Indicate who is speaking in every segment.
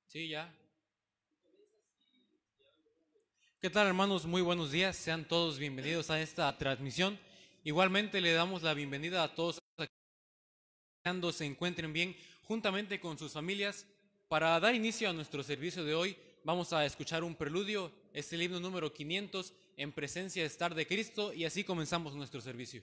Speaker 1: Sí, ya. ¿Qué tal, hermanos? Muy buenos días. Sean todos bienvenidos a esta transmisión. Igualmente le damos la bienvenida a todos que se encuentren bien juntamente con sus familias. Para dar inicio a nuestro servicio de hoy, vamos a escuchar un preludio, es el himno número 500, En presencia de estar de Cristo, y así comenzamos nuestro servicio.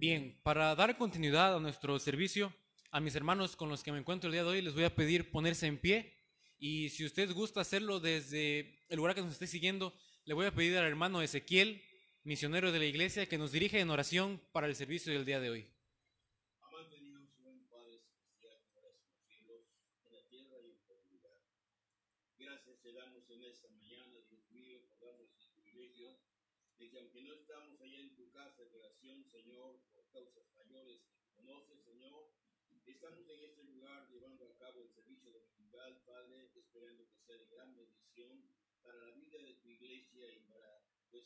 Speaker 1: Bien, para dar continuidad a nuestro servicio, a mis hermanos con los que me encuentro el día de hoy les voy a pedir ponerse en pie, y si usted gusta hacerlo desde el lugar que nos esté siguiendo, le voy a pedir al hermano Ezequiel, misionero de la iglesia, que nos dirija en oración para el servicio del día de hoy.
Speaker 2: Amante Dios, buen Padre celestial, que moras en los cielos, en la tierra y en todo lugar. Gracias te damos en esta mañana, Dios mío, por darnos el privilegio de que aunque no estamos allá en tu casa de oración, Señor, por causas mayores que tú conoces, Señor, estamos en este lugar llevando a cabo el servicio dominical, Padre, esperando que sea de gran bendición para la vida de tu iglesia y para, pues,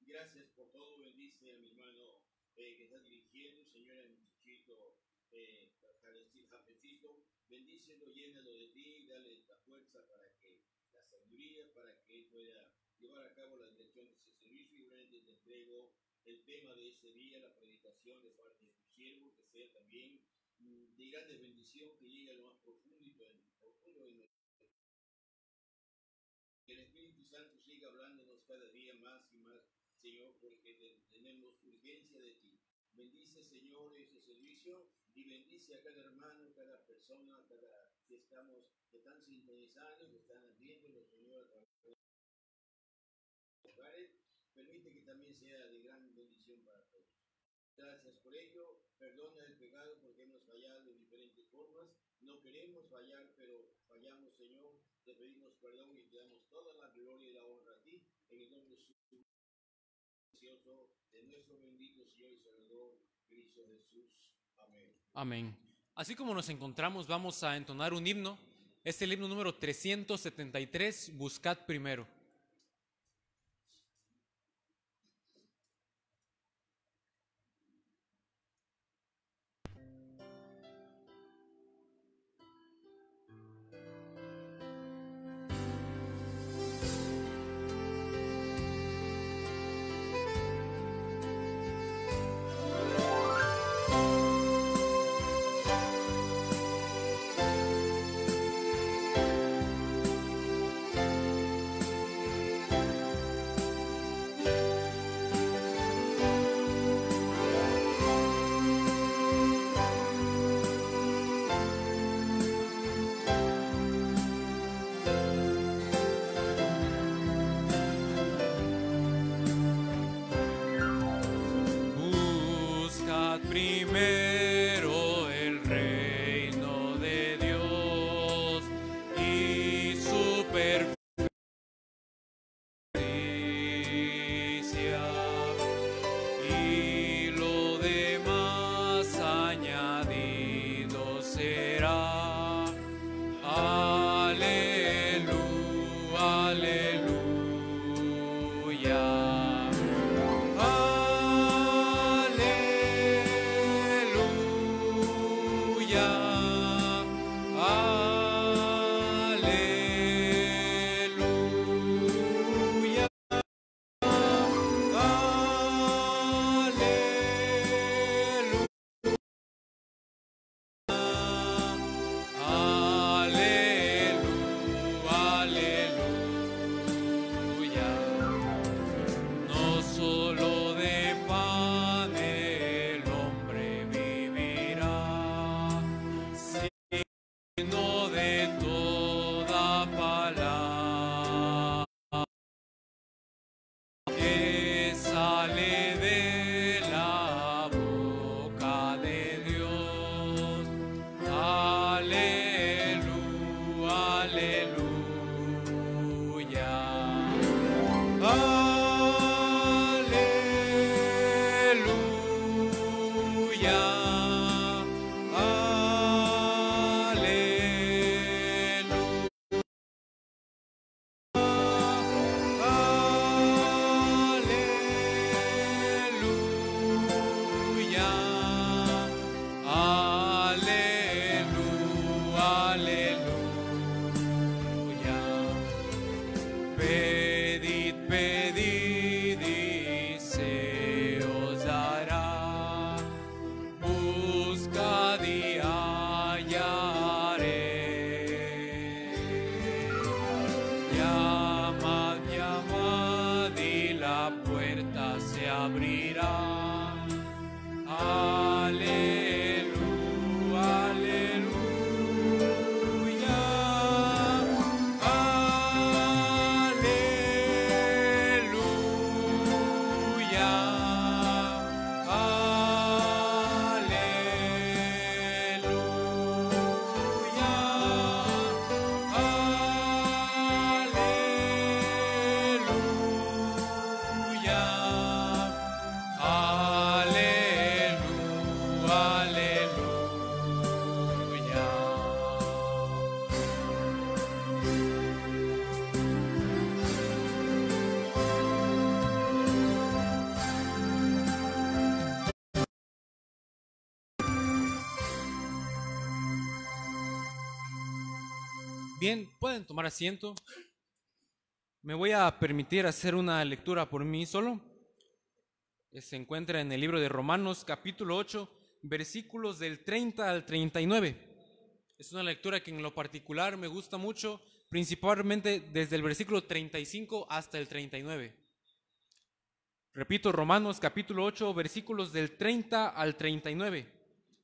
Speaker 2: gracias por todo, bendice a mi hermano que está dirigiendo, señora, el muchachito Jafecito, bendícelo, llénalo de ti, dale la fuerza para que, la sabiduría para que él pueda llevar a cabo la dirección de ese servicio. Y realmente te entrego el tema de ese día, la predicación de parte de tu siervo, que sea también de grande bendición, que llegue a lo más profundo y profundo en que el Espíritu Santo siga hablándonos cada día más y más Señor, porque tenemos urgencia de ti. Bendice, Señor, este servicio y bendice a cada hermano, cada persona, que están sintonizando, que están viendo, Señor, a través de los hogares. Permite que también sea de gran bendición para todos. Gracias por ello. Perdona el pecado porque hemos fallado de diferentes formas. No queremos fallar, pero fallamos, Señor. Te pedimos perdón y te damos toda la gloria y la honra a ti. En el nombre precioso de nuestro bendito Señor y Salvador, Cristo Jesús. Amén.
Speaker 1: Amén. Así como nos encontramos, vamos a entonar un himno. Es el himno número 373, Buscad primero. Primero el reino de Dios y su justicia, y lo demás añadido será. Aleluya, aleluya. No solo de pan el hombre vivirá, sino de toda palabra que sale de la boca de Dios. Aleluya, aleluya. Pedid, pedid y se os dará. Buscad y hallaréis. Llamad, llamad y la puerta se abrirá. Aleluya, aleluya. Bien, pueden tomar asiento. Me voy a permitir hacer una lectura por mí solo. Se encuentra en el libro de Romanos, capítulo 8, versículos del 30 al 39. Es una lectura que en lo particular me gusta mucho, principalmente desde el versículo 35 hasta el 39. Repito, Romanos capítulo 8, versículos del 30 al 39.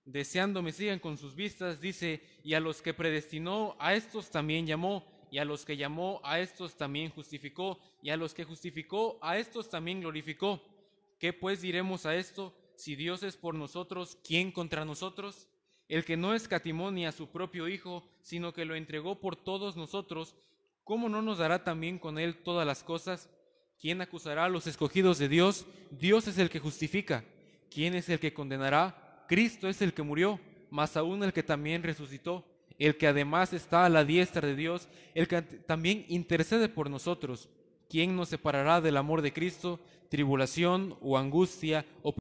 Speaker 1: Deseando me sigan con sus vistas, dice: y a los que predestinó, a estos también llamó, y a los que llamó, a estos también justificó, y a los que justificó, a estos también glorificó. ¿Qué pues diremos a esto? Si Dios es por nosotros, ¿quién contra nosotros? El que no escatimó ni a su propio Hijo, sino que lo entregó por todos nosotros, ¿cómo no nos dará también con él todas las cosas? ¿Quién acusará a los escogidos de Dios? Dios es el que justifica. ¿Quién es el que condenará? Cristo es el que murió, más aún el que también resucitó, el que además está a la diestra de Dios, el que también intercede por nosotros. ¿Quién nos separará del amor de Cristo? ¿Tribulación o angustia o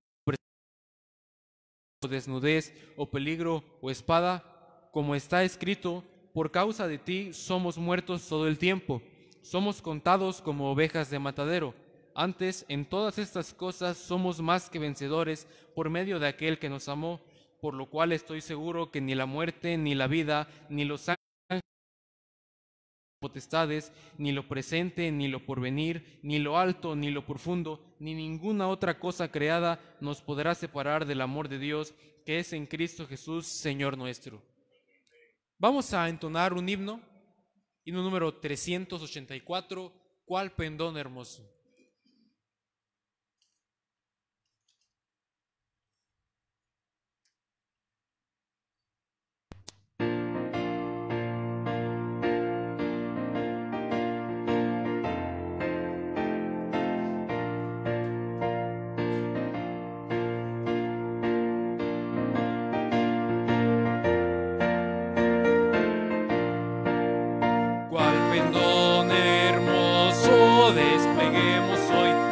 Speaker 1: desnudez o peligro o espada? Como está escrito: por causa de ti somos muertos todo el tiempo, somos contados como ovejas de matadero. Antes, en todas estas cosas somos más que vencedores por medio de aquel que nos amó, por lo cual estoy seguro que ni la muerte, ni la vida, ni los ángeles, potestades, ni lo presente, ni lo porvenir, ni lo alto, ni lo profundo, ni ninguna otra cosa creada nos podrá separar del amor de Dios que es en Cristo Jesús, Señor nuestro. Vamos a entonar un himno número 384, ¿Cuál pendón hermoso?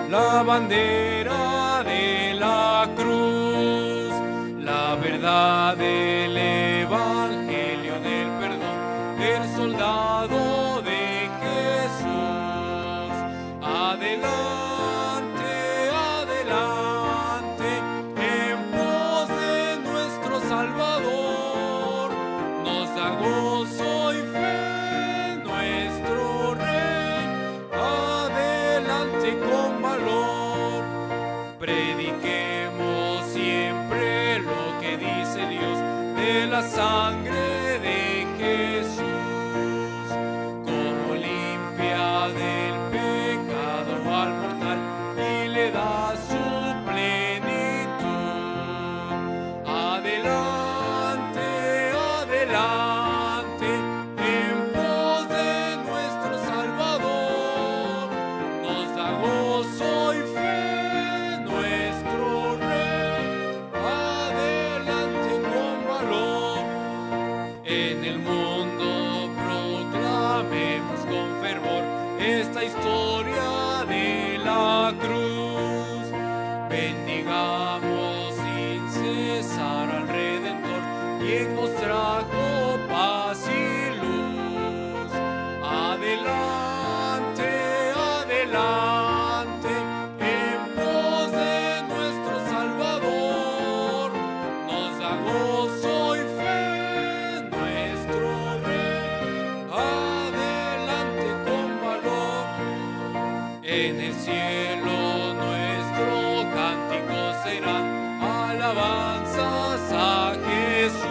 Speaker 1: La bandera de la cruz, la verdad del evangelio del perdón del soldado de Jesús. Adelante, adelante, en pos de nuestro Salvador, nos da gozo y fe nuestro Rey. Adelante con valor, prediquemos siempre lo que dice Dios de la sangre de Jesús, como limpia del pecado al mortal y le da su plenitud. Adelante, adelante, en pos de nuestro Salvador, nos da gozo y fe nuestro Rey. Adelante con valor, en el mundo proclamemos con fervor esta historia de la cruz. Bendigamos sin cesar al Redentor, quien nos trajo paz y luz. Adelante, adelante, en pos de nuestro Salvador, nos da gozo y fe nuestro Rey. Adelante con valor, en el cielo nuestro cántico será alabanzas a Jesús.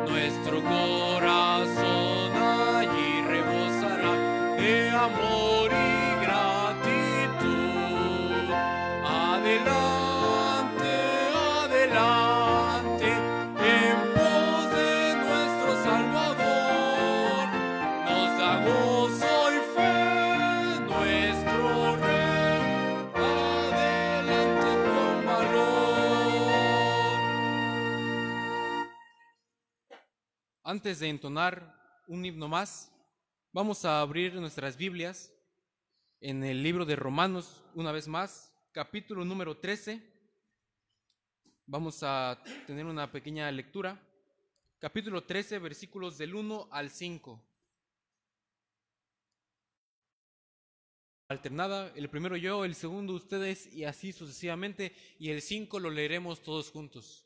Speaker 1: Nuestro corazón allí rebosará de amor y gratitud. Adelante, adelante, en pos de nuestro Salvador, nos da gozo y fe nuestro Rey. Adelante con valor. Antes de entonar un himno más, vamos a abrir nuestras Biblias en el libro de Romanos, una vez más, capítulo número 13. Vamos a tener una pequeña lectura. Capítulo 13, versículos del 1 al 5. Alternada, el primero yo, el segundo ustedes y así sucesivamente, y el 5 lo leeremos todos juntos.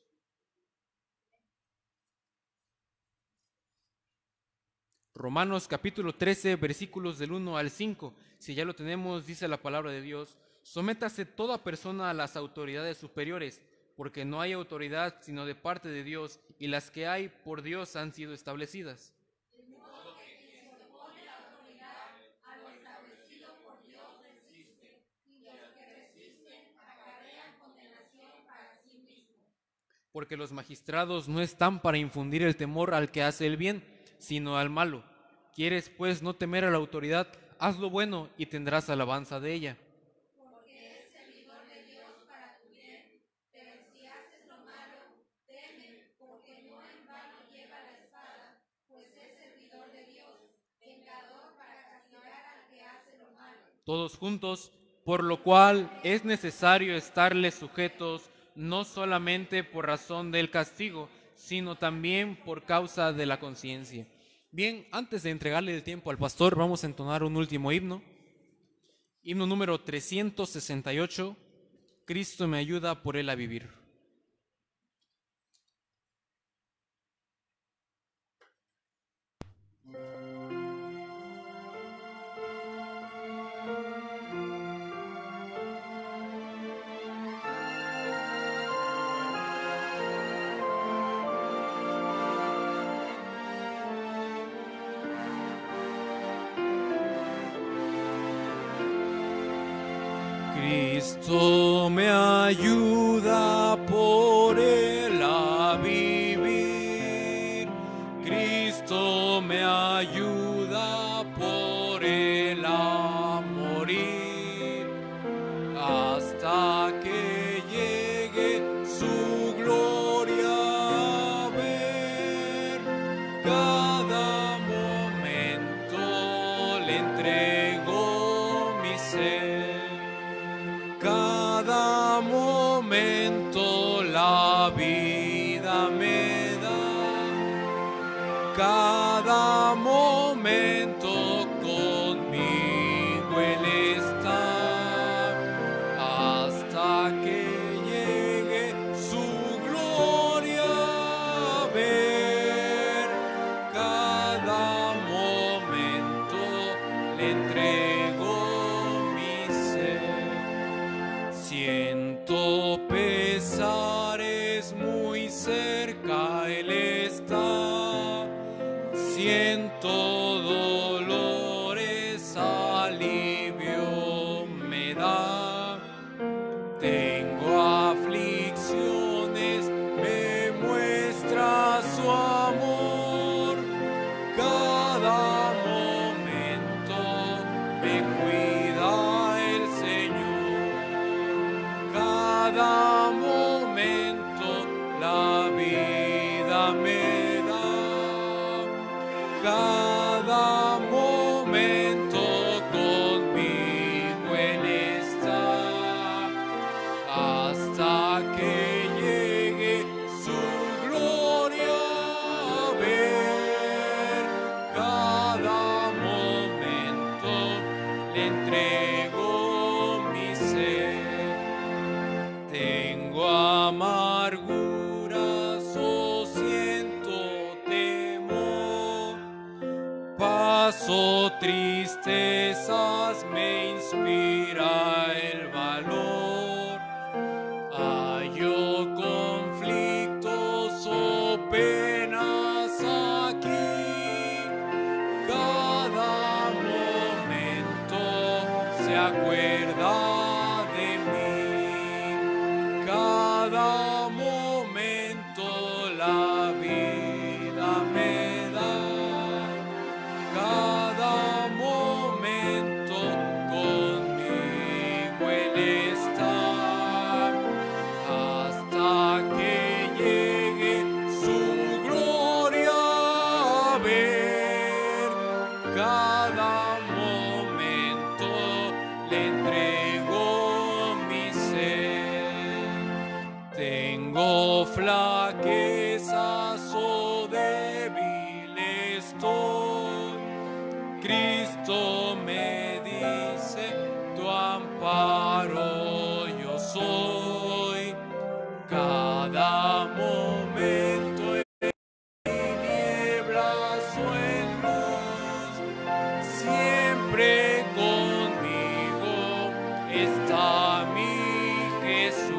Speaker 1: Romanos capítulo 13, versículos del 1 al 5. Si ya lo tenemos, dice la palabra de Dios:
Speaker 3: Sométase toda persona a las autoridades superiores, porque no hay autoridad sino de parte de Dios, y las que hay por Dios han sido establecidas. Porque los magistrados no están para infundir el temor al que hace el bien, sino al malo. ¿Quieres, pues, no temer a la autoridad? Haz lo bueno y tendrás alabanza de ella. Todos juntos, por lo cual es necesario estarles sujetos, no solamente por razón del castigo, sino también por causa de la conciencia. Bien, antes de entregarle el tiempo al pastor, vamos a entonar un último himno. Himno número 368, Cristo me ayuda por él a vivir. Cristo me ayuda por él a vivir. Cristo me ayuda por él a morir. Hasta que llegue su gloria a ver. Cada momento le entrego mi ser. Cada momento la vida me da, cada momento conmigo Él está, hasta que llegue su gloria a ver. Cada momento le entrego mi ser. Siento pesares, muy cerca Él está. Siento dolores, alivio me da. Tengo aflicciones, me muestra su amor. Cada momento me cuida el Señor. Cada momento la vida me da. Cada momento conmigo Él está. Hasta que llegue su gloria a ver. Cada momento le entrego mi ser. Tengo amarguras o siento temor, paso tristezas, me inspira el valor. Hallo conflictos o penas aquí. Cada momento se acuerda de mí. Cada momento la vida me da. Cada momento conmigo Él está. Hasta que llegue su gloria a ver. Cada momento le entrego mi ser. Tengo flaquezas o débil estoy. Cristo me dice, tu amparo yo soy. Cada momento en tinieblas o en luz, siempre conmigo está mi Jesús.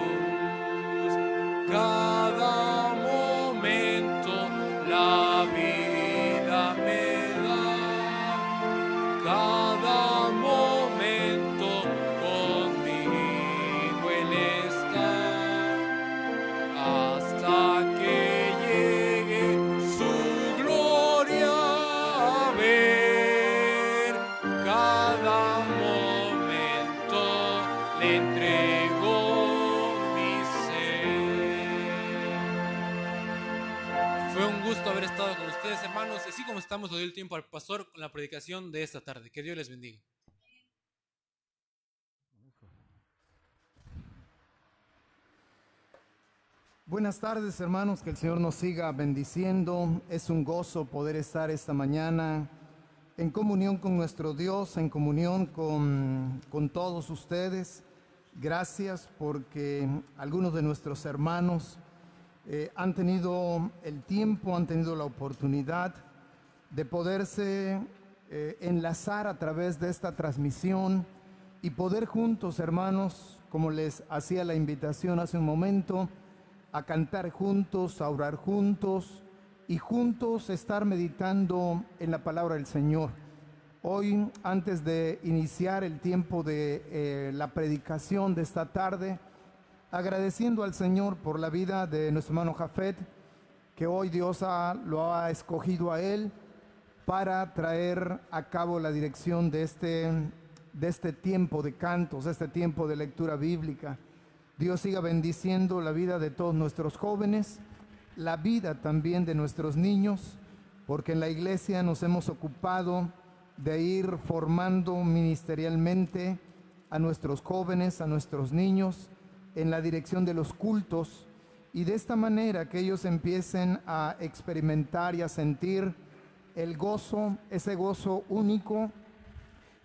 Speaker 3: Cada momento la vida me da, cada momento conmigo Él está, hasta que llegue su gloria a ver. Cada momento le entrego mi ser. Fue un gusto haber estado con ustedes, hermanos, y así como estamos, le doy el tiempo al pastor con la predicación de esta tarde. Que Dios les bendiga.
Speaker 4: Buenas tardes, hermanos, que el Señor nos siga bendiciendo. Es un gozo poder estar esta mañana en comunión con nuestro Dios, en comunión con todos ustedes. Gracias porque algunos de nuestros hermanos han tenido el tiempo, han tenido la oportunidad de poderse enlazar a través de esta transmisión y poder juntos, hermanos, como les hacía la invitación hace un momento, a cantar juntos, a orar juntos y juntos estar meditando en la palabra del Señor. Hoy, antes de iniciar el tiempo de la predicación de esta tarde, agradeciendo al Señor por la vida de nuestro hermano Jafet, que hoy Dios lo ha escogido a él para traer a cabo la dirección de este tiempo de cantos, de este tiempo de lectura bíblica. Dios siga bendiciendo la vida de todos nuestros jóvenes, la vida también de nuestros niños, porque en la iglesia nos hemos ocupado de ir formando ministerialmente a nuestros jóvenes, a nuestros niños, en la dirección de los cultos, y de esta manera que ellos empiecen a experimentar y a sentir el gozo, ese gozo único,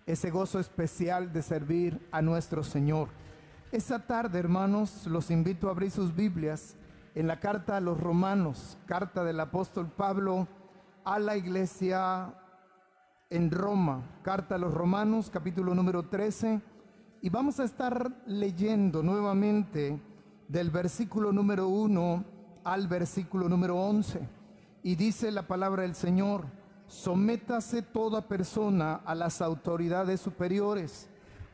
Speaker 4: ese gozo especial de servir a nuestro Señor. Esta tarde, hermanos, los invito a abrir sus Biblias en la carta a los Romanos, carta del apóstol Pablo a la iglesia en Roma, carta a los Romanos, capítulo número 13, y vamos a estar leyendo nuevamente del versículo número 1 al versículo número 11, y dice la palabra del Señor: sométase toda persona a las autoridades superiores,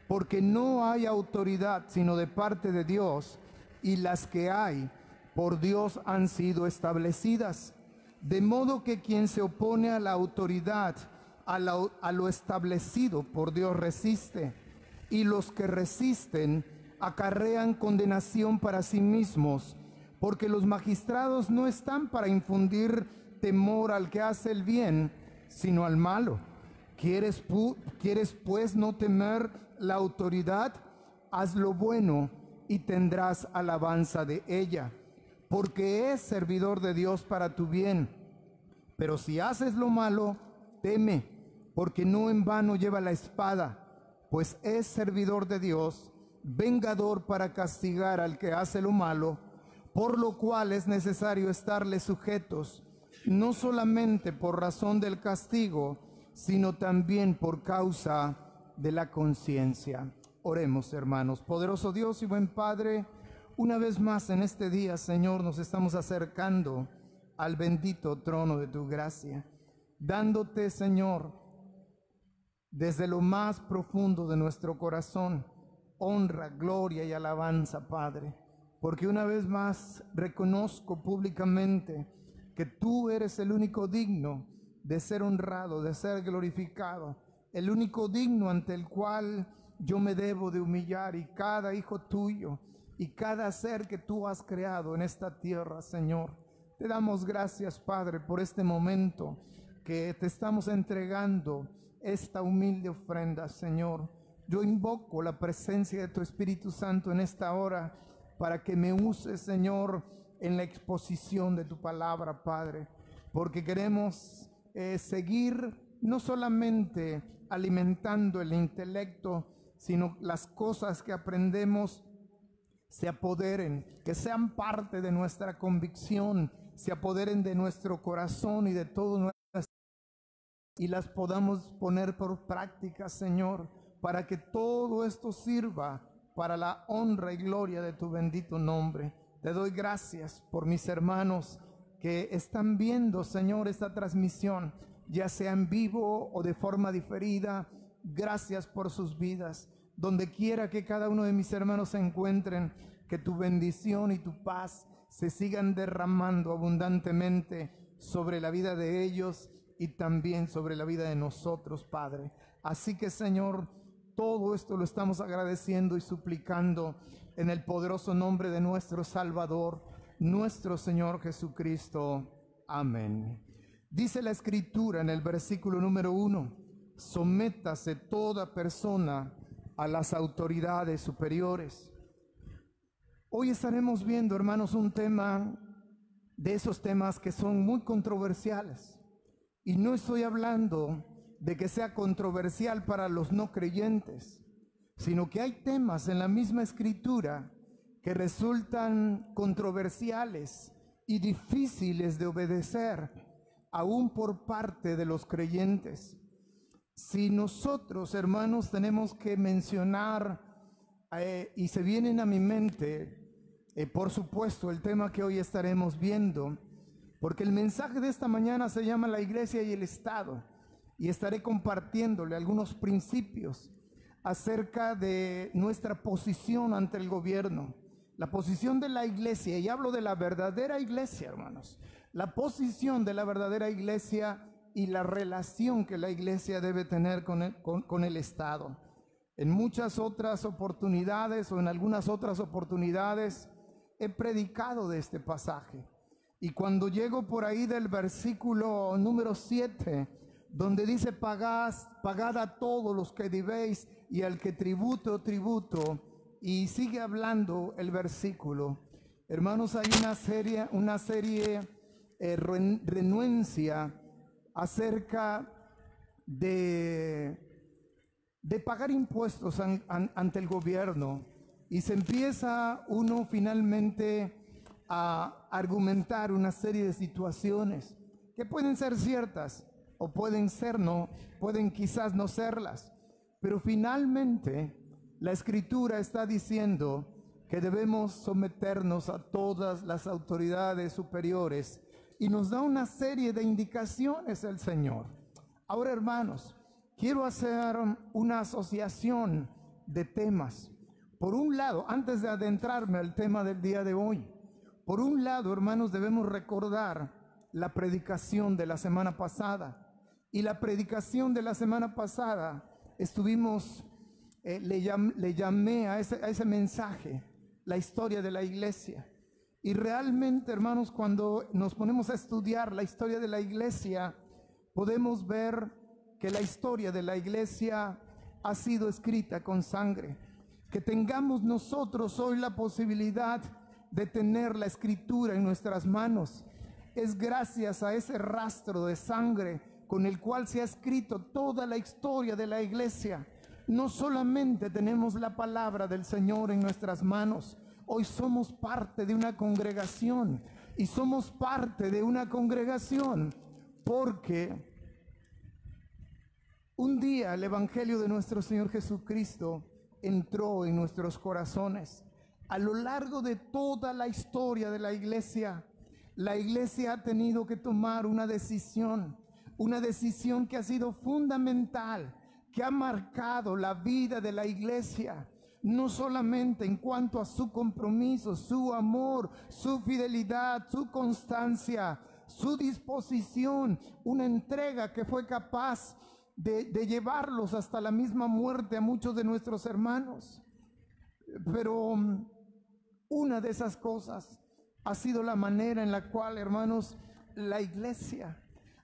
Speaker 4: porque no hay autoridad sino de parte de Dios, y las que hay por Dios han sido establecidas. De modo que quien se opone a la autoridad, a lo establecido por Dios resiste, y los que resisten acarrean condenación para sí mismos, porque los magistrados no están para infundir temor al que hace el bien, sino al malo. ¿Quieres pues no temer la autoridad? Haz lo bueno y tendrás alabanza de ella, porque es servidor de Dios para tu bien. Pero si haces lo malo, teme, porque no en vano lleva la espada, pues es servidor de Dios, vengador para castigar al que hace lo malo, por lo cual es necesario estarle sujetos, no solamente por razón del castigo, sino también por causa de la conciencia. Oremos, hermanos. Poderoso Dios y buen Padre, una vez más en este día, Señor, nos estamos acercando al bendito trono de tu gracia, dándote, Señor, desde lo más profundo de nuestro corazón, honra, gloria y alabanza, Padre, porque una vez más reconozco públicamente que tú eres el único digno de ser honrado, de ser glorificado, el único digno ante el cual yo me debo de humillar, y cada hijo tuyo y cada ser que tú has creado en esta tierra, Señor. Te damos gracias, Padre, por este momento que te estamos entregando esta humilde ofrenda, Señor. Yo invoco la presencia de tu Espíritu Santo en esta hora para que me uses, Señor, en la exposición de tu palabra, Padre, porque queremos seguir no solamente alimentando el intelecto, sino las cosas que aprendemos se apoderen, que sean parte de nuestra convicción, se apoderen de nuestro corazón y de todo nuestro, y las podamos poner por práctica, Señor, para que todo esto sirva para la honra y gloria de tu bendito nombre. Te doy gracias por mis hermanos que están viendo, Señor, esta transmisión, ya sea en vivo o de forma diferida. Gracias por sus vidas. Donde quiera que cada uno de mis hermanos se encuentren, que tu bendición y tu paz se sigan derramando abundantemente sobre la vida de ellos y también sobre la vida de nosotros, Padre. Así que, Señor, todo esto lo estamos agradeciendo y suplicando en el poderoso nombre de nuestro Salvador, nuestro Señor Jesucristo. Amén. Dice la Escritura en el versículo número 1: sométase toda persona a las autoridades superiores. Hoy estaremos viendo, hermanos, un tema de esos temas que son muy controversiales. Y no estoy hablando de que sea controversial para los no creyentes, sino que hay temas en la misma Escritura que resultan controversiales y difíciles de obedecer, aún por parte de los creyentes. Si nosotros, hermanos, tenemos que mencionar, y se vienen a mi mente, por supuesto, el tema que hoy estaremos viendo, porque el mensaje de esta mañana se llama La Iglesia y el Estado, y estaré compartiéndole algunos principios acerca de nuestra posición ante el gobierno, la posición de la iglesia, y hablo de la verdadera iglesia, hermanos, la posición de la verdadera iglesia y la relación que la iglesia debe tener con el Estado. En muchas otras oportunidades o en algunas otras oportunidades he predicado de este pasaje. Y cuando llego por ahí del versículo número 7, donde dice pagad a todos los que debéis y al que tributo, y sigue hablando el versículo. Hermanos, hay una serie renuencia acerca de pagar impuestos ante el gobierno, y se empieza uno finalmente a argumentar una serie de situaciones que pueden ser ciertas o pueden quizás no serlas, pero finalmente la Escritura está diciendo que debemos someternos a todas las autoridades superiores, y nos da una serie de indicaciones el Señor. Ahora, hermanos, quiero hacer una asociación de temas. Por un lado, antes de adentrarme al tema del día de hoy, por un lado, hermanos, debemos recordar la predicación de la semana pasada. Y la predicación de la semana pasada le llamé a ese mensaje la historia de la iglesia. Y realmente, hermanos, cuando nos ponemos a estudiar la historia de la iglesia, podemos ver que la historia de la iglesia ha sido escrita con sangre. Que tengamos nosotros hoy la posibilidad de tener la Escritura en nuestras manos es gracias a ese rastro de sangre con el cual se ha escrito toda la historia de la iglesia. No solamente tenemos la palabra del Señor en nuestras manos, hoy somos parte de una congregación, y somos parte de una congregación porque un día el Evangelio de nuestro Señor Jesucristo entró en nuestros corazones. A lo largo de toda la historia de la iglesia ha tenido que tomar una decisión que ha sido fundamental, que ha marcado la vida de la iglesia, no solamente en cuanto a su compromiso, su amor, su fidelidad, su constancia, su disposición, una entrega que fue capaz de llevarlos hasta la misma muerte a muchos de nuestros hermanos. Pero una de esas cosas ha sido la manera en la cual, hermanos, la iglesia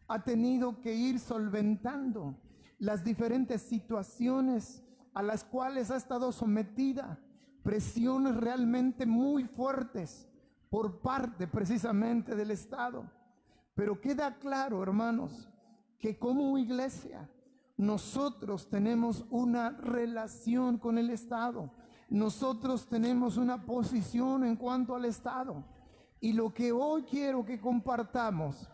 Speaker 4: ha tenido que ir solventando las diferentes situaciones a las cuales ha estado sometida, presiones realmente muy fuertes por parte precisamente del Estado. Pero queda claro, hermanos, que como iglesia nosotros tenemos una relación con el Estado. Nosotros tenemos una posición en cuanto al Estado. Y lo que hoy quiero que compartamos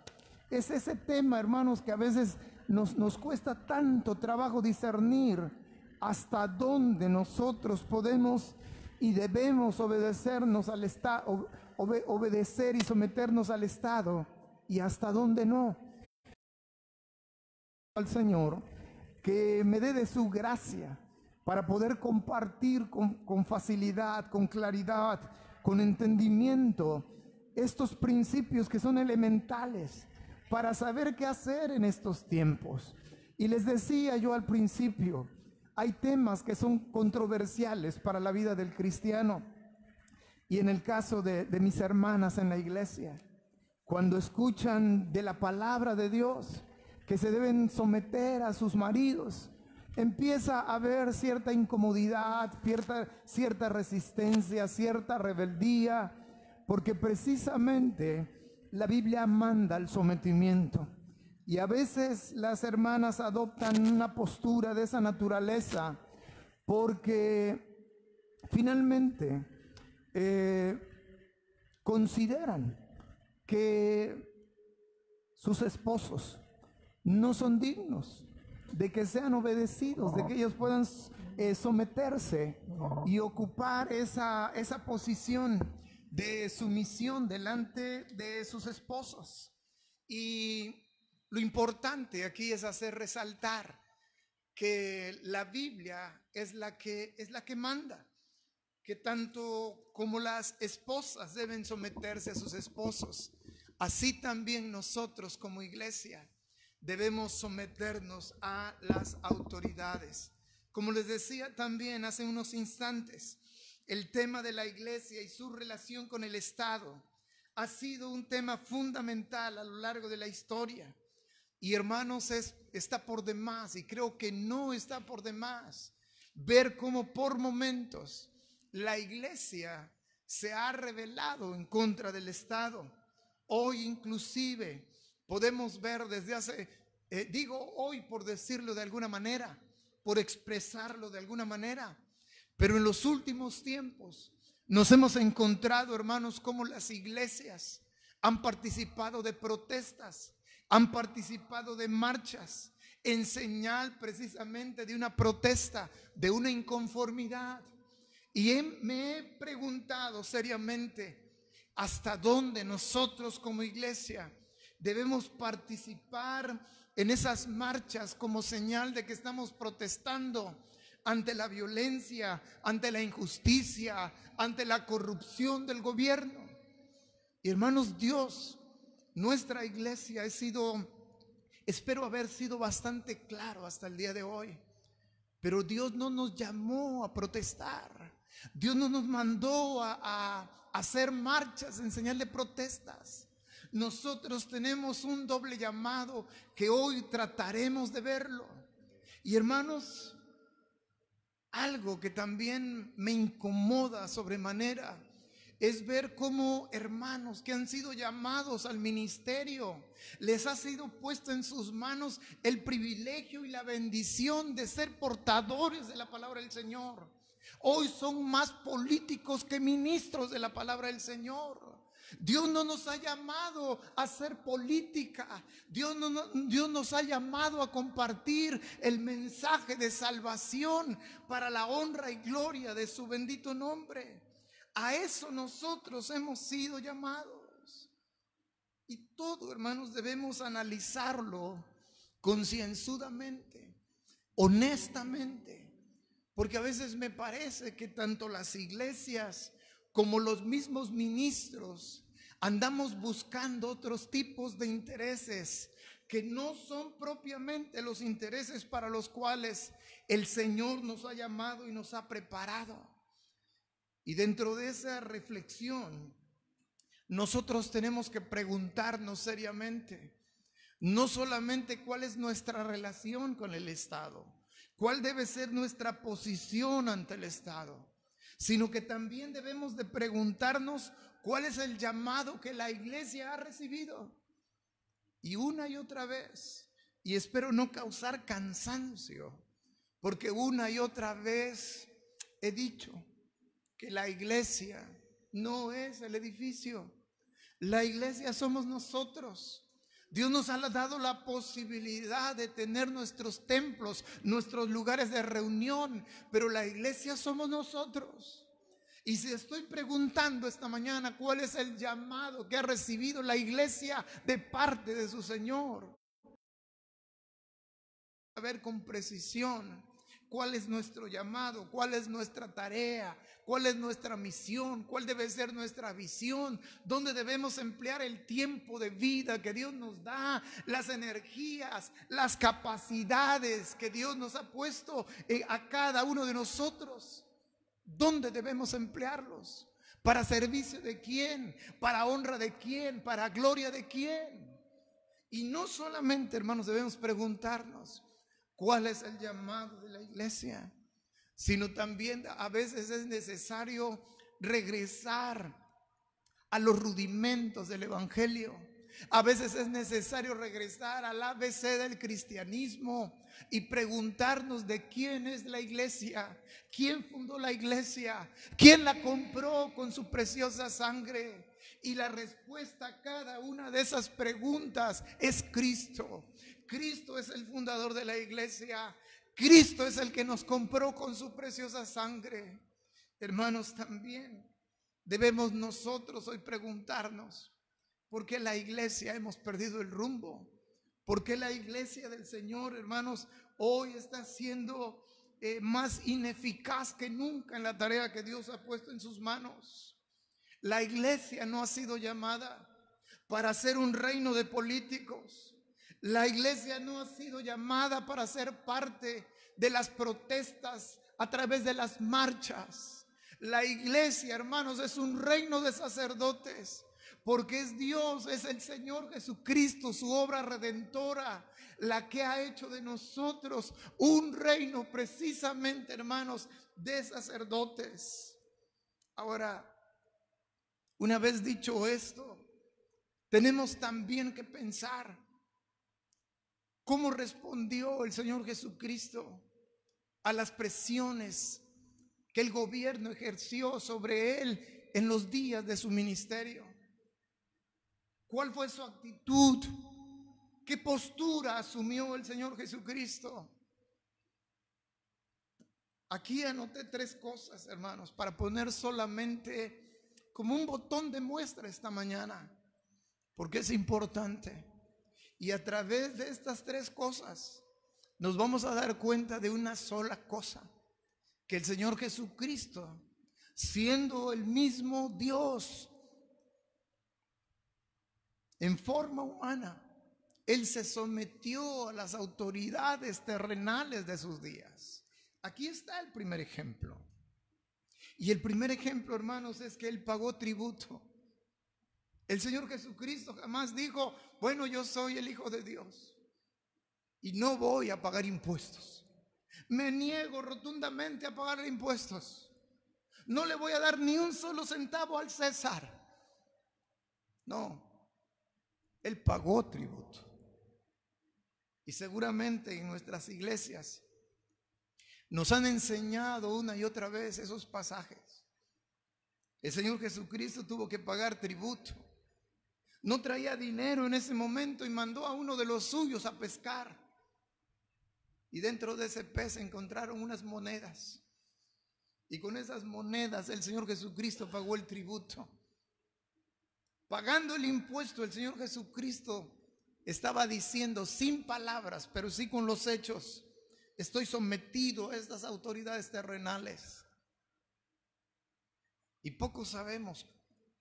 Speaker 4: es ese tema, hermanos, que a veces nos cuesta tanto trabajo discernir hasta dónde nosotros podemos y debemos obedecernos al Estado, obedecer y someternos al Estado, y hasta dónde no. Al Señor que me dé de su gracia para poder compartir con facilidad, con claridad, con entendimiento estos principios que son elementales para saber qué hacer en estos tiempos. Y les decía yo al principio, hay temas que son controversiales para la vida del cristiano. Y en el caso de mis hermanas en la iglesia, cuando escuchan de la palabra de Dios, que se deben someter a sus maridos, empieza a haber cierta incomodidad, cierta resistencia, cierta rebeldía, porque precisamente la Biblia manda el sometimiento. Y a veces las hermanas adoptan una postura de esa naturaleza porque finalmente consideran que sus esposos no son dignos de que sean obedecidos, de que ellos puedan someterse y ocupar esa posición de sumisión delante de sus esposos. Y lo importante aquí es hacer resaltar que la Biblia es la que manda, que tanto como las esposas deben someterse a sus esposos, así también nosotros como iglesia debemos someternos a las autoridades. Como les decía también hace unos instantes, el tema de la iglesia y su relación con el Estado ha sido un tema fundamental a lo largo de la historia. Y hermanos, está por demás, y creo que no está por demás, ver cómo por momentos la iglesia se ha rebelado en contra del Estado. Hoy inclusive podemos ver desde hace, digo hoy por decirlo de alguna manera, por expresarlo de alguna manera, pero en los últimos tiempos nos hemos encontrado, hermanos, como las iglesias han participado de protestas, han participado de marchas, en señal precisamente de una protesta, de una inconformidad. Y me he preguntado seriamente hasta dónde nosotros como iglesia debemos participar en esas marchas como señal de que estamos protestando ante la violencia, ante la injusticia, ante la corrupción del gobierno. Y hermanos, Dios, nuestra iglesia espero haber sido bastante claro hasta el día de hoy, pero Dios no nos llamó a protestar. Dios no nos mandó a hacer marchas en señal de protestas. Nosotros tenemos un doble llamado que hoy trataremos de verlo. Y hermanos, algo que también me incomoda sobremanera es ver cómo hermanos que han sido llamados al ministerio, les ha sido puesto en sus manos el privilegio y la bendición de ser portadores de la palabra del Señor. Hoy son más políticos que ministros de la palabra del Señor. Dios no nos ha llamado a hacer política. Dios nos ha llamado a compartir el mensaje de salvación para la honra y gloria de su bendito nombre. A eso nosotros hemos sido llamados. Y todo, hermanos, debemos analizarlo concienzudamente, honestamente. Porque a veces me parece que tanto las iglesias como los mismos ministros andamos buscando otros tipos de intereses que no son propiamente los intereses para los cuales el Señor nos ha llamado y nos ha preparado. Y dentro de esa reflexión, nosotros tenemos que preguntarnos seriamente, no solamente cuál es nuestra relación con el Estado, cuál debe ser nuestra posición ante el Estado, sino que también debemos de preguntarnos cuál es el llamado que la iglesia ha recibido. Y una y otra vez, y espero no causar cansancio, porque una y otra vez he dicho que la iglesia no es el edificio, la iglesia somos nosotros. Dios nos ha dado la posibilidad de tener nuestros templos, nuestros lugares de reunión, pero la iglesia somos nosotros. Y si estoy preguntando esta mañana cuál es el llamado que ha recibido la iglesia de parte de su Señor, a ver con precisión cuál es nuestro llamado, cuál es nuestra tarea, cuál es nuestra misión, cuál debe ser nuestra visión, dónde debemos emplear el tiempo de vida que Dios nos da, las energías, las capacidades que Dios nos ha puesto a cada uno de nosotros. ¿Dónde debemos emplearlos? ¿Para servicio de quién? ¿Para honra de quién? ¿Para gloria de quién? Y no solamente, hermanos, debemos preguntarnos cuál es el llamado de la iglesia, sino también a veces es necesario regresar a los rudimentos del evangelio. A veces es necesario regresar al ABC del cristianismo y preguntarnos de quién es la iglesia, quién fundó la iglesia, quién la compró con su preciosa sangre. Y la respuesta a cada una de esas preguntas es Cristo. Cristo es el fundador de la iglesia. Cristo es el que nos compró con su preciosa sangre. Hermanos, también debemos nosotros hoy preguntarnos: ¿por qué la iglesia hemos perdido el rumbo? ¿Por qué la iglesia del Señor, hermanos, hoy está siendo más ineficaz que nunca en la tarea que Dios ha puesto en sus manos? La iglesia no ha sido llamada para ser un reino de políticos. La iglesia no ha sido llamada para ser parte de las protestas a través de las marchas. La iglesia, hermanos, es un reino de sacerdotes, porque es Dios, es el Señor Jesucristo, su obra redentora, la que ha hecho de nosotros un reino precisamente, hermanos, de sacerdotes. Ahora, una vez dicho esto, tenemos también que pensar cómo respondió el Señor Jesucristo a las presiones que el gobierno ejerció sobre él en los días de su ministerio. ¿Cuál fue su actitud? ¿Qué postura asumió el Señor Jesucristo? Aquí anoté 3 cosas, hermanos, para poner solamente como un botón de muestra esta mañana, porque es importante. Y a través de estas 3 cosas nos vamos a dar cuenta de una sola cosa: que el Señor Jesucristo, siendo el mismo Dios en forma humana, Él se sometió a las autoridades terrenales de sus días. Aquí está el primer ejemplo. Y el primer ejemplo, hermanos, es que Él pagó tributo. El Señor Jesucristo jamás dijo: bueno, yo soy el Hijo de Dios y no voy a pagar impuestos. Me niego rotundamente a pagar impuestos. No le voy a dar ni un solo centavo al César. No, Él pagó tributo. Y seguramente en nuestras iglesias nos han enseñado una y otra vez esos pasajes. El Señor Jesucristo tuvo que pagar tributo. No traía dinero en ese momento y mandó a uno de los suyos a pescar. Y dentro de ese pez encontraron unas monedas. Y con esas monedas el Señor Jesucristo pagó el tributo. Pagando el impuesto, el Señor Jesucristo estaba diciendo, sin palabras, pero sí con los hechos: estoy sometido a estas autoridades terrenales. Y poco sabemos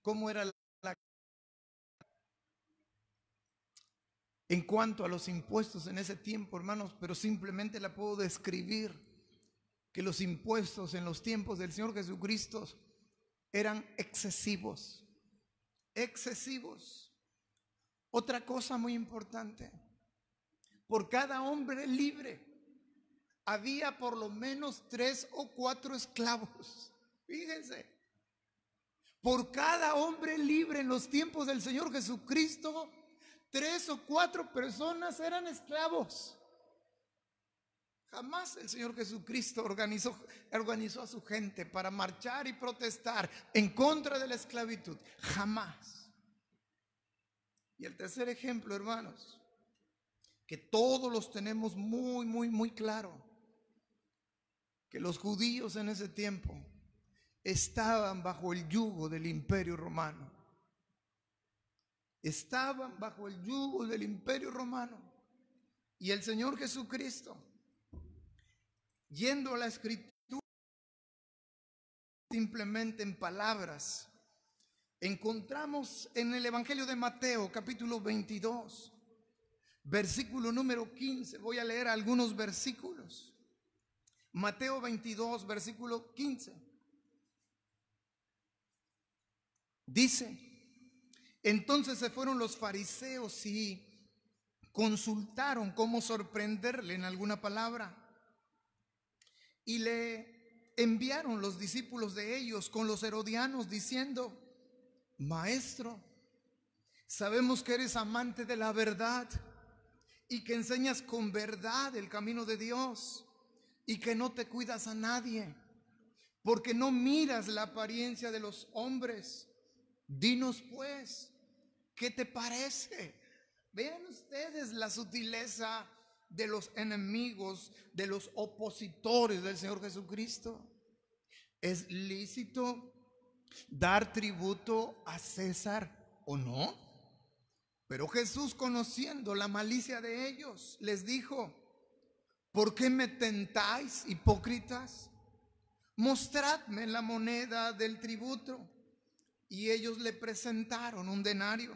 Speaker 4: cómo era en cuanto a los impuestos en ese tiempo, hermanos, pero simplemente la puedo describir: que los impuestos en los tiempos del Señor Jesucristo eran excesivos. Excesivos. Otra cosa muy importante: por cada hombre libre había por lo menos 3 o 4 esclavos. Fíjense, por cada hombre libre en los tiempos del Señor Jesucristo, 3 o 4 personas eran esclavos. Jamás el Señor Jesucristo organizó a su gente para marchar y protestar en contra de la esclavitud. Jamás. Y el tercer ejemplo, hermanos, que todos los tenemos muy claro, que los judíos en ese tiempo estaban bajo el yugo del Imperio Romano. Estaban bajo el yugo del Imperio Romano. Y el Señor Jesucristo, yendo a la Escritura, simplemente en palabras, encontramos en el Evangelio de Mateo, capítulo 22, versículo número 15. Voy a leer algunos versículos. Mateo 22, versículo 15. Dice: entonces se fueron los fariseos y consultaron cómo sorprenderle en alguna palabra, y le enviaron los discípulos de ellos con los herodianos diciendo: Maestro, sabemos que eres amante de la verdad y que enseñas con verdad el camino de Dios y que no te cuidas a nadie, porque no miras la apariencia de los hombres. Dinos pues, ¿qué te parece? Vean ustedes la sutileza de los enemigos, de los opositores del Señor Jesucristo. ¿Es lícito dar tributo a César o no? Pero Jesús, conociendo la malicia de ellos, les dijo: ¿por qué me tentáis, hipócritas? Mostradme la moneda del tributo. Y ellos le presentaron un denario.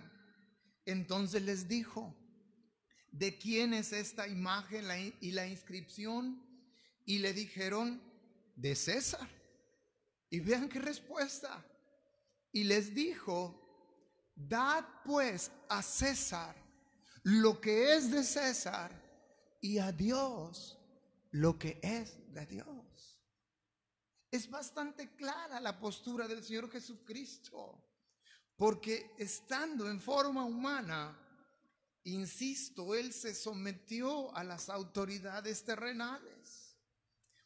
Speaker 4: Entonces les dijo: ¿de quién es esta imagen y la inscripción? Y le dijeron: de César. Y vean qué respuesta. Y les dijo: dad pues a César lo que es de César, y a Dios lo que es de Dios. Es bastante clara la postura del Señor Jesucristo, porque estando en forma humana, insisto, Él se sometió a las autoridades terrenales.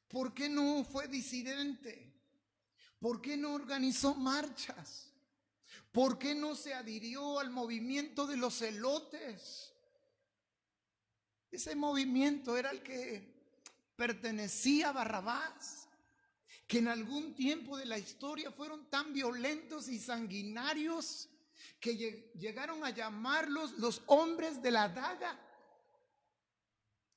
Speaker 4: ¿Por qué no fue disidente? ¿Por qué no organizó marchas? ¿Por qué no se adhirió al movimiento de los celotes? Ese movimiento era el que pertenecía a Barrabás, que en algún tiempo de la historia fueron tan violentos y sanguinarios que llegaron a llamarlos los hombres de la daga.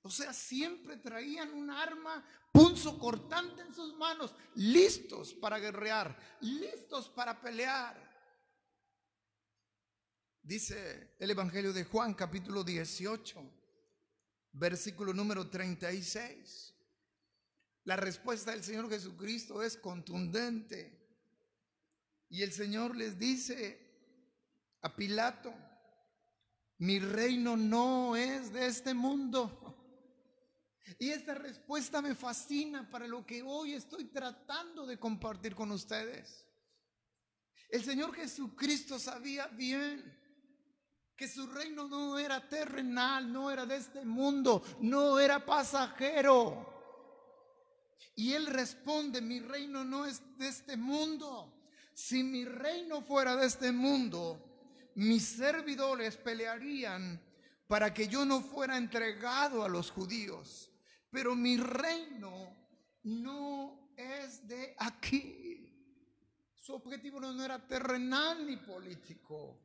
Speaker 4: O sea, siempre traían un arma punzocortante en sus manos, listos para guerrear, listos para pelear. Dice el Evangelio de Juan, capítulo 18, versículo número 36. La respuesta del Señor Jesucristo es contundente. Y el Señor les dice a Pilato: mi reino no es de este mundo. Y esta respuesta me fascina para lo que hoy estoy tratando de compartir con ustedes. El Señor Jesucristo sabía bien que su reino no era terrenal, no era de este mundo, no era pasajero. Y Él responde: mi reino no es de este mundo. Si mi reino fuera de este mundo, mis servidores pelearían para que yo no fuera entregado a los judíos. Pero mi reino no es de aquí. Su objetivo no era terrenal ni político.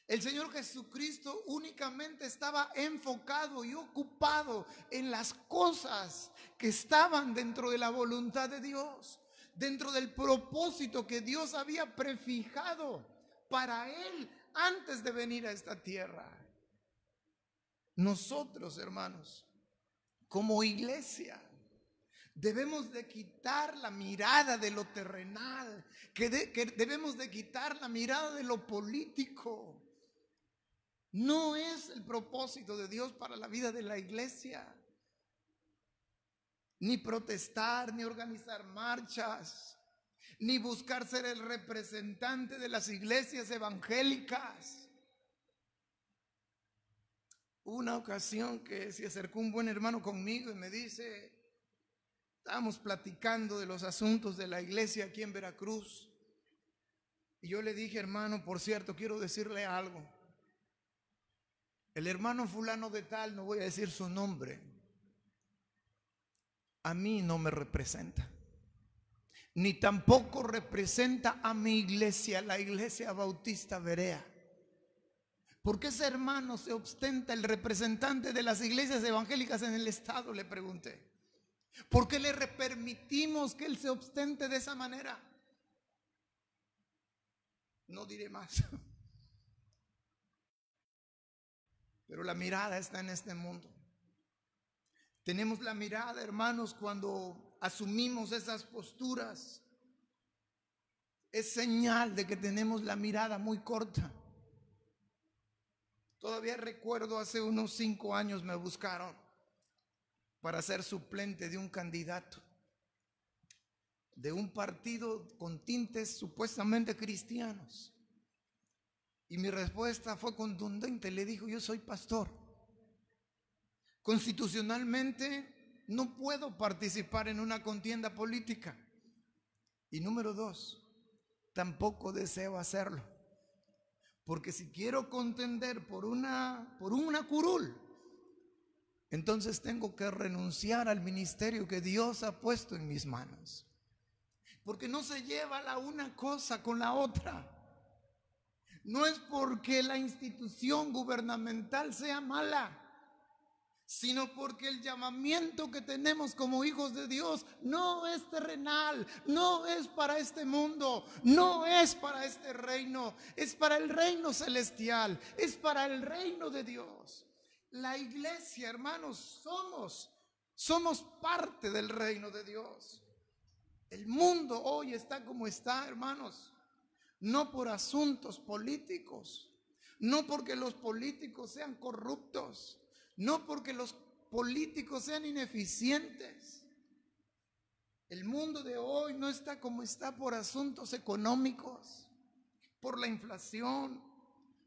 Speaker 4: El Señor Jesucristo únicamente estaba enfocado y ocupado en las cosas que estaban dentro de la voluntad de Dios, dentro del propósito que Dios había prefijado para Él antes de venir a esta tierra. Nosotros, hermanos, como iglesia, debemos de quitar la mirada de lo terrenal, que debemos de quitar la mirada de lo político. No es el propósito de Dios para la vida de la iglesia. Ni protestar, ni organizar marchas, ni buscar ser el representante de las iglesias evangélicas. Una ocasión que se acercó un buen hermano conmigo y me dice, estábamos platicando de los asuntos de la iglesia aquí en Veracruz, y yo le dije: hermano, por cierto, quiero decirle algo. el hermano fulano de tal, no voy a decir su nombre, a mí no me representa, ni tampoco representa a mi iglesia, la Iglesia Bautista Berea. ¿Por qué ese hermano se ostenta el representante de las iglesias evangélicas en el estado? Le pregunté. ¿Por qué le permitimos que él se ostente de esa manera? No diré más. Pero la mirada está en este mundo. Tenemos la mirada, hermanos, cuando asumimos esas posturas. Es señal de que tenemos la mirada muy corta. Todavía recuerdo hace unos 5 años me buscaron para ser suplente de un candidato de un partido con tintes supuestamente cristianos. Y mi respuesta fue contundente. Le dijo: yo soy pastor. Constitucionalmente no puedo participar en una contienda política. Y número 2, tampoco deseo hacerlo. Porque si quiero contender por una curul, entonces tengo que renunciar al ministerio que Dios ha puesto en mis manos. Porque no se lleva la una cosa con la otra. No es porque la institución gubernamental sea mala, sino porque el llamamiento que tenemos como hijos de Dios no es terrenal, no es para este mundo, no es para este reino, es para el reino celestial, es para el reino de Dios. La iglesia, hermanos, somos parte del reino de Dios. El mundo hoy está como está, hermanos, no por asuntos políticos, no porque los políticos sean corruptos, no porque los políticos sean ineficientes. El mundo de hoy no está como está por asuntos económicos, por la inflación.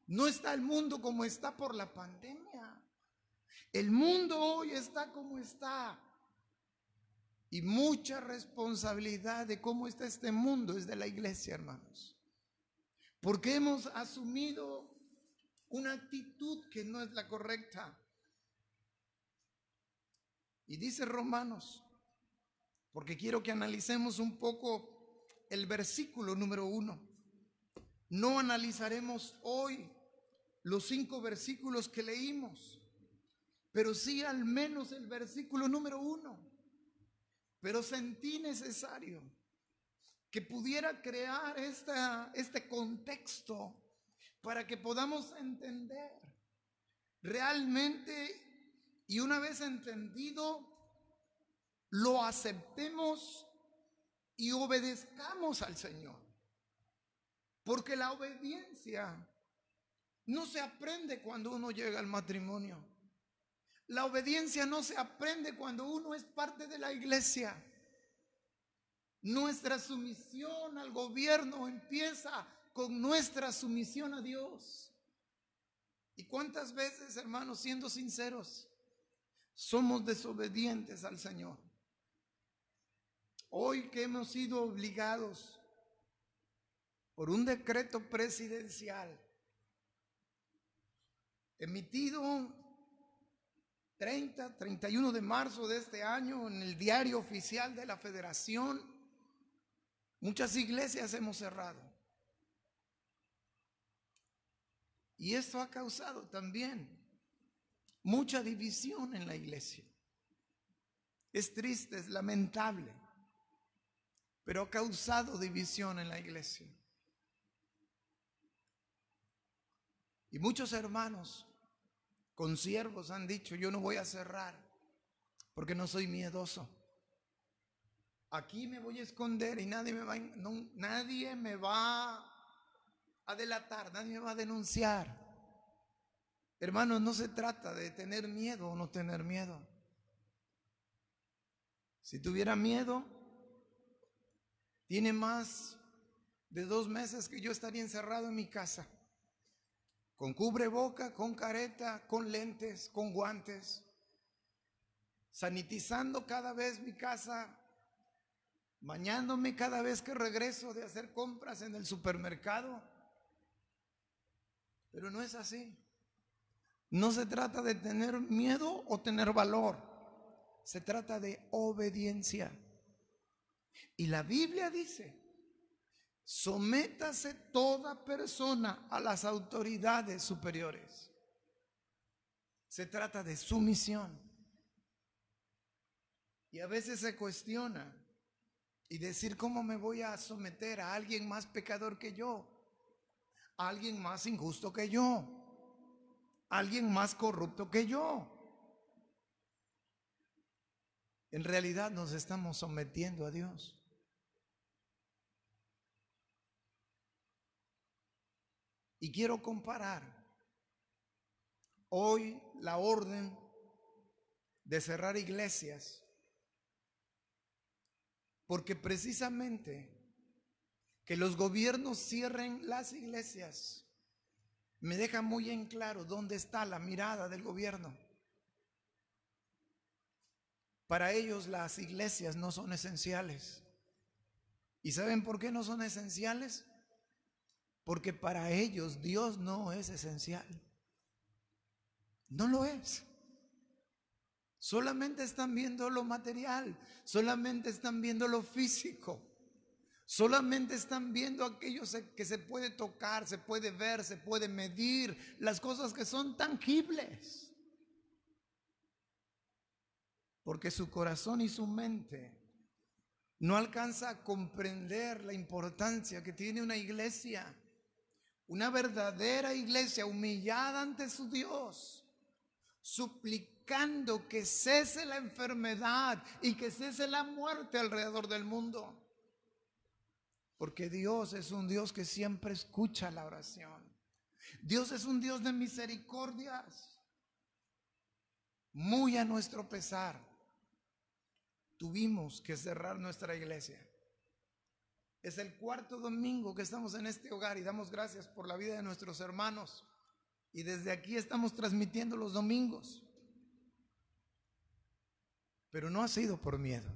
Speaker 4: No está el mundo como está por la pandemia. El mundo hoy está como está. Y mucha responsabilidad de cómo está este mundo es de la iglesia, hermanos. Porque hemos asumido una actitud que no es la correcta. Y dice Romanos, porque quiero que analicemos un poco el versículo número 1. No analizaremos hoy los 5 versículos que leímos, pero sí al menos el versículo número 1. Pero sentí necesario que pudiera crear este contexto para que podamos entender realmente, y una vez entendido, lo aceptemos y obedezcamos al Señor. Porque la obediencia no se aprende cuando uno llega al matrimonio. La obediencia no se aprende cuando uno es parte de la iglesia. Nuestra sumisión al gobierno empieza con nuestra sumisión a Dios. ¿Y cuántas veces, hermanos, siendo sinceros, somos desobedientes al Señor? Hoy que hemos sido obligados por un decreto presidencial emitido 31 de marzo de este año en el diario oficial de la Federación, muchas iglesias hemos cerrado. Y esto ha causado también mucha división en la iglesia. Es triste, es lamentable, pero ha causado división en la iglesia. Y muchos hermanos consiervos han dicho: yo no voy a cerrar porque no soy miedoso. Aquí me voy a esconder y nadie me va a delatar, nadie me va a denunciar. Hermanos, no se trata de tener miedo o no tener miedo. Si tuviera miedo, tiene más de 2 meses que yo estaría encerrado en mi casa, con cubreboca, con careta, con lentes, con guantes, sanitizando cada vez mi casa, bañándome cada vez que regreso de hacer compras en el supermercado. Pero no es así. No se trata de tener miedo o tener valor. Se trata de obediencia. Y la Biblia dice: sométase toda persona a las autoridades superiores. Se trata de sumisión. Y a veces se cuestiona y decir: ¿cómo me voy a someter a alguien más pecador que yo? A alguien más injusto que yo, a alguien más corrupto que yo. En realidad nos estamos sometiendo a Dios. Y quiero comparar hoy la orden de cerrar iglesias, porque precisamente que los gobiernos cierren las iglesias me deja muy en claro dónde está la mirada del gobierno. Para ellos las iglesias no son esenciales. ¿Y saben por qué no son esenciales? Porque para ellos Dios no es esencial. No lo es. Solamente están viendo lo material, solamente están viendo lo físico, solamente están viendo aquello que se puede tocar, se puede ver, se puede medir, las cosas que son tangibles. Porque su corazón y su mente no alcanza a comprender la importancia que tiene una iglesia, una verdadera iglesia humillada ante su Dios, suplicando que cese la enfermedad y que cese la muerte alrededor del mundo. Porque Dios es un Dios que siempre escucha la oración. Dios es un Dios de misericordias. Muy a nuestro pesar, tuvimos que cerrar nuestra iglesia. Es el cuarto domingo que estamos en este hogar y damos gracias por la vida de nuestros hermanos. Y desde aquí estamos transmitiendo los domingos. Pero no ha sido por miedo.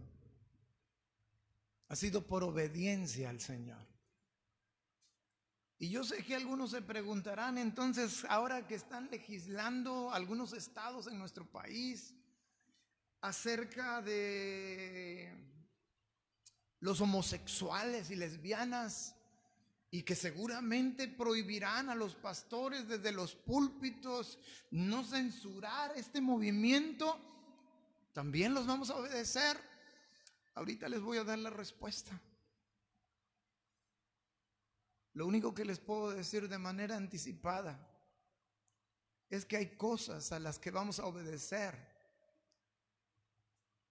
Speaker 4: Ha sido por obediencia al Señor. Y yo sé que algunos se preguntarán, entonces, ahora que están legislando algunos estados en nuestro país acerca de los homosexuales y lesbianas, y que seguramente prohibirán a los pastores desde los púlpitos no censurar este movimiento, ¿también los vamos a obedecer? Ahorita les voy a dar la respuesta. Lo único que les puedo decir de manera anticipada es que hay cosas a las que vamos a obedecer,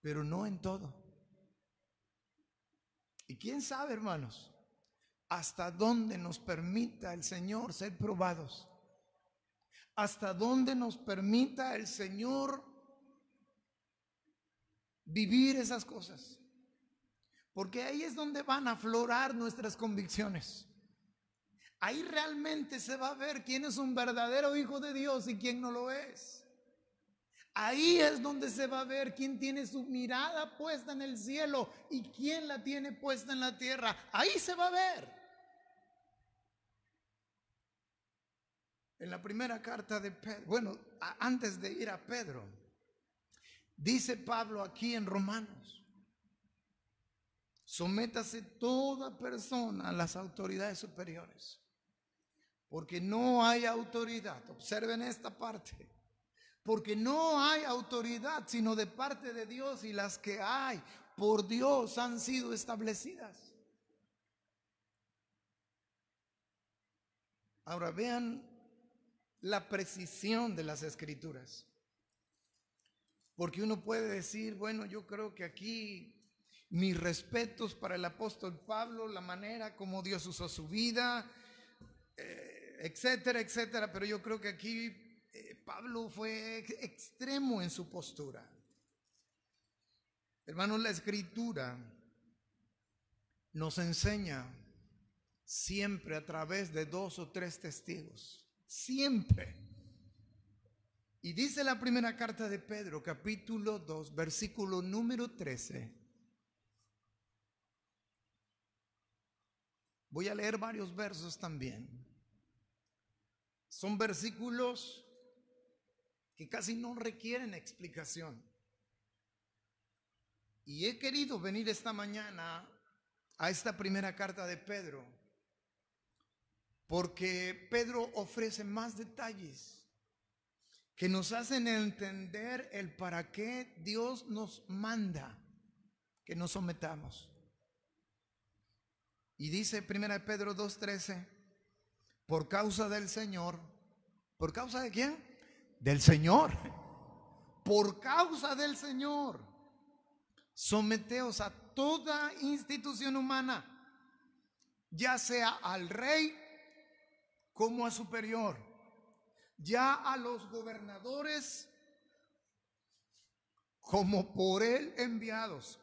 Speaker 4: pero no en todo. Y quién sabe, hermanos, hasta dónde nos permita el Señor ser probados, hasta dónde nos permita el Señor vivir esas cosas, porque ahí es donde van a aflorar nuestras convicciones. Ahí realmente se va a ver quién es un verdadero hijo de Dios y quién no lo es. Ahí es donde se va a ver quién tiene su mirada puesta en el cielo y quién la tiene puesta en la tierra. Ahí se va a ver. En la primera carta de Pedro, bueno, antes de ir a Pedro, dice Pablo aquí en Romanos: sométase toda persona a las autoridades superiores, porque no hay autoridad, observen esta parte, porque no hay autoridad sino de parte de Dios, y las que hay por Dios han sido establecidas. Ahora vean la precisión de las escrituras, porque uno puede decir, bueno, yo creo que aquí mis respetos para el apóstol Pablo, la manera como Dios usó su vida, etcétera, etcétera, pero yo creo que aquí Pablo fue extremo en su postura. Hermanos, la escritura nos enseña siempre a través de 2 o 3 testigos, siempre. Y dice la primera carta de Pedro, capítulo 2, versículo número 13. Voy a leer varios versos también. Son versículos que casi no requieren explicación. Y he querido venir esta mañana a esta primera carta de Pedro, porque Pedro ofrece más detalles que nos hacen entender el para qué Dios nos manda que nos sometamos. Y dice 1 Pedro 2:13, por causa del Señor. ¿Por causa de quién? Del Señor. Por causa del Señor, someteos a toda institución humana, ya sea al rey como a superior, ya a los gobernadores como por él enviados,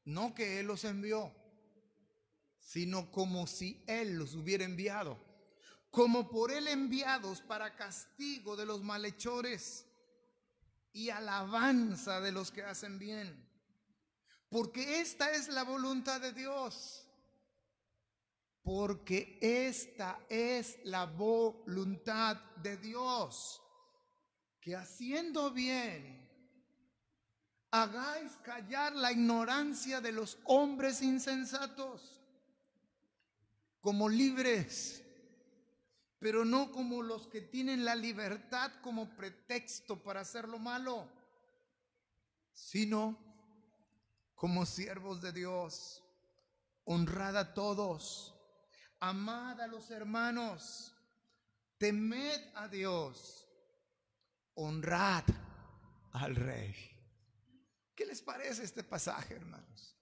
Speaker 4: no que él los envió, sino como si él los hubiera enviado, como por él enviados para castigo de los malhechores y alabanza de los que hacen bien. Porque esta es la voluntad de Dios. Porque esta es la voluntad de Dios, que haciendo bien hagáis callar la ignorancia de los hombres insensatos, como libres, pero no como los que tienen la libertad como pretexto para hacer lo malo, sino como siervos de Dios. Honrad a todos, amad a los hermanos, temed a Dios, honrad al Rey. ¿Qué les parece este pasaje, hermanos?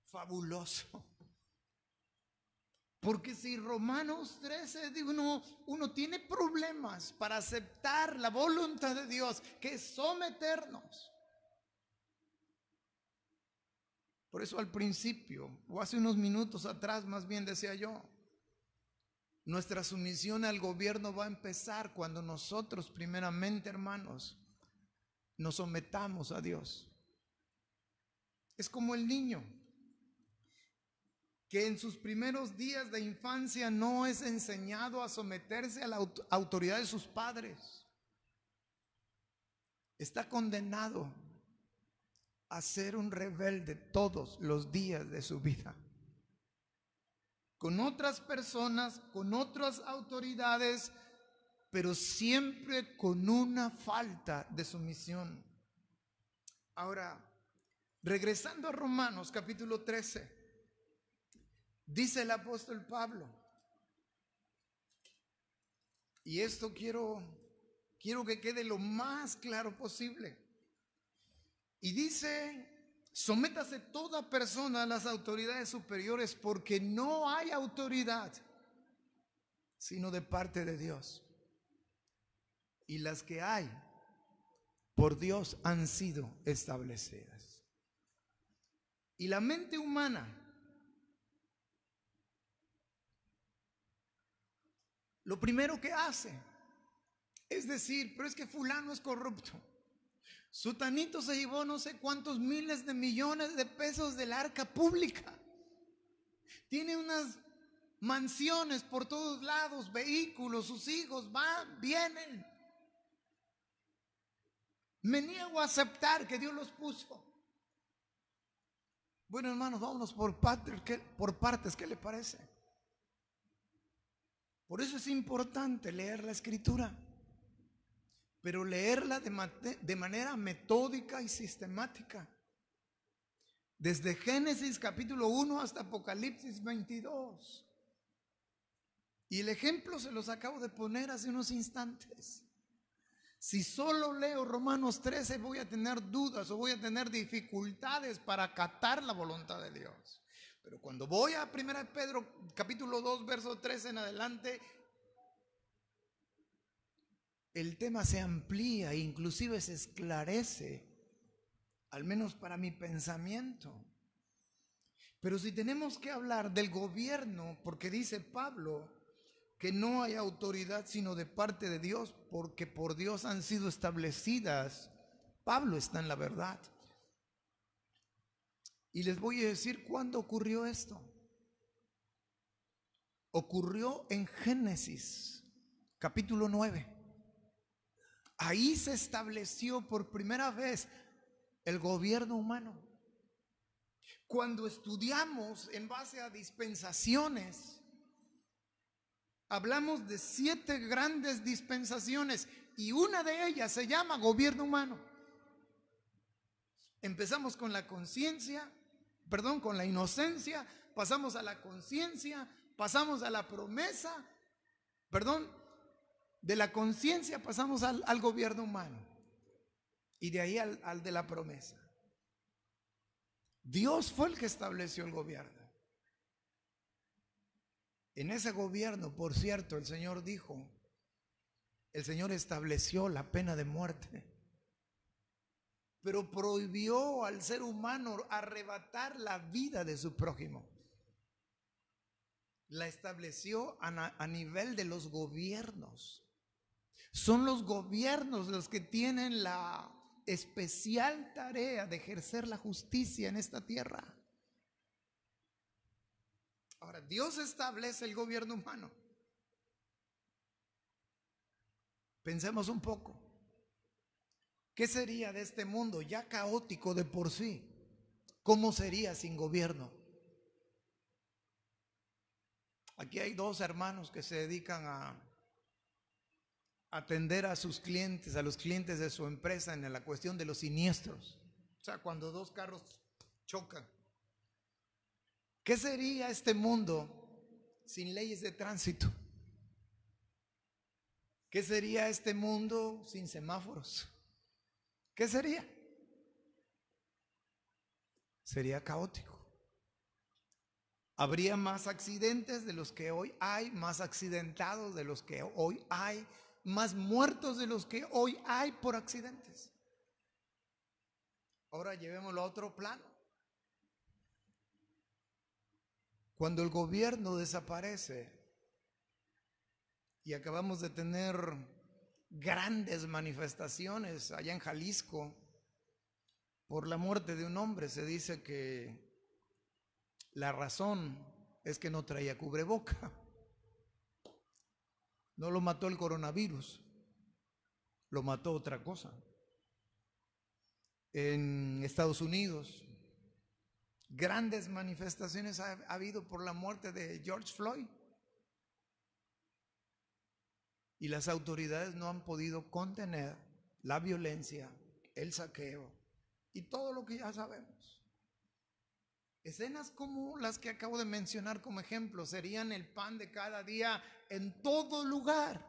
Speaker 4: Fabuloso. Porque si Romanos 13, uno tiene problemas para aceptar la voluntad de Dios, que es someternos. Por eso al principio, o hace unos minutos atrás más bien decía yo, nuestra sumisión al gobierno va a empezar cuando nosotros primeramente, hermanos, nos sometamos a Dios. Es como el niño que en sus primeros días de infancia no es enseñado a someterse a la autoridad de sus padres. Está condenado a ser un rebelde todos los días de su vida, con otras personas, con otras autoridades, pero siempre con una falta de sumisión. Ahora, regresando a Romanos capítulo 13, dice el apóstol Pablo, y esto quiero que quede lo más claro posible. Y dice, sométase toda persona a las autoridades superiores, porque no hay autoridad sino de parte de Dios. Y las que hay por Dios han sido establecidas. Y la mente humana lo primero que hace es decir, pero es que fulano es corrupto. Sutanito se llevó no sé cuántos miles de millones de pesos del arca pública. Tiene unas mansiones por todos lados, vehículos, sus hijos van, vienen. Me niego a aceptar que Dios los puso. Bueno, hermanos, vámonos por partes, ¿qué le parece? Por eso es importante leer la Escritura, pero leerla de manera metódica y sistemática. Desde Génesis capítulo 1 hasta Apocalipsis 22. Y el ejemplo se los acabo de poner hace unos instantes. Si solo leo Romanos 13 voy a tener dudas o voy a tener dificultades para acatar la voluntad de Dios. Pero cuando voy a 1 Pedro capítulo 2 verso 13 en adelante, el tema se amplía e inclusive se esclarece, al menos para mi pensamiento. Pero si tenemos que hablar del gobierno, porque dice Pablo que no hay autoridad sino de parte de Dios, porque por Dios han sido establecidas, Pablo está en la verdad. Y les voy a decir cuándo ocurrió esto. Ocurrió en Génesis capítulo 9. Ahí se estableció por primera vez el gobierno humano. Cuando estudiamos en base a dispensaciones, hablamos de 7 grandes dispensaciones y una de ellas se llama gobierno humano. Empezamos con la conciencia, con la inocencia, pasamos a la conciencia, pasamos a la promesa, de la conciencia pasamos al gobierno humano y de ahí al de la promesa. Dios fue el que estableció el gobierno. En ese gobierno, por cierto, el Señor estableció la pena de muerte, pero prohibió al ser humano arrebatar la vida de su prójimo. La estableció a nivel de los gobiernos. Son los gobiernos los que tienen la especial tarea de ejercer la justicia en esta tierra. Ahora, Dios establece el gobierno humano. Pensemos un poco. ¿Qué sería de este mundo ya caótico de por sí? ¿Cómo sería sin gobierno? Aquí hay 2 hermanos que se dedican a atender a sus clientes, a los clientes de su empresa en la cuestión de los siniestros. O sea, cuando 2 carros chocan. ¿Qué sería este mundo sin leyes de tránsito? ¿Qué sería este mundo sin semáforos? ¿Qué sería? Sería caótico. Habría más accidentes de los que hoy hay, más accidentados de los que hoy hay, más muertos de los que hoy hay por accidentes. Ahora llevémoslo a otro plano. Cuando el gobierno desaparece y acabamos de tener grandes manifestaciones allá en Jalisco por la muerte de un hombre, se dice que la razón es que no traía cubreboca. No lo mató el coronavirus, lo mató otra cosa. En Estados Unidos, grandes manifestaciones ha habido por la muerte de George Floyd. Y las autoridades no han podido contener la violencia, el saqueo y todo lo que ya sabemos. Escenas como las que acabo de mencionar como ejemplo serían el pan de cada día en todo lugar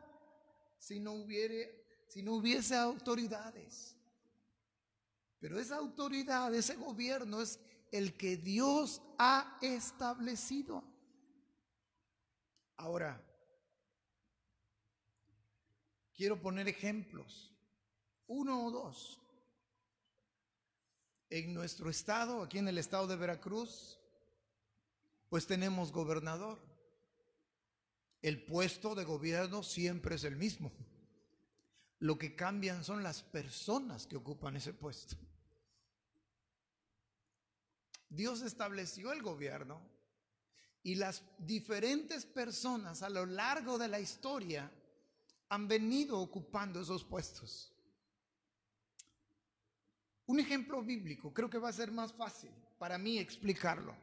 Speaker 4: si no hubiese autoridades. Pero esa autoridad, ese gobierno es el que Dios ha establecido. Ahora, quiero poner ejemplos, 1 o 2. En nuestro estado, aquí en el estado de Veracruz, pues tenemos gobernador. El puesto de gobierno siempre es el mismo. Lo que cambian son las personas que ocupan ese puesto. Dios estableció el gobierno y las diferentes personas a lo largo de la historia han venido ocupando esos puestos. Un ejemplo bíblico, creo que va a ser más fácil para mí explicarlo.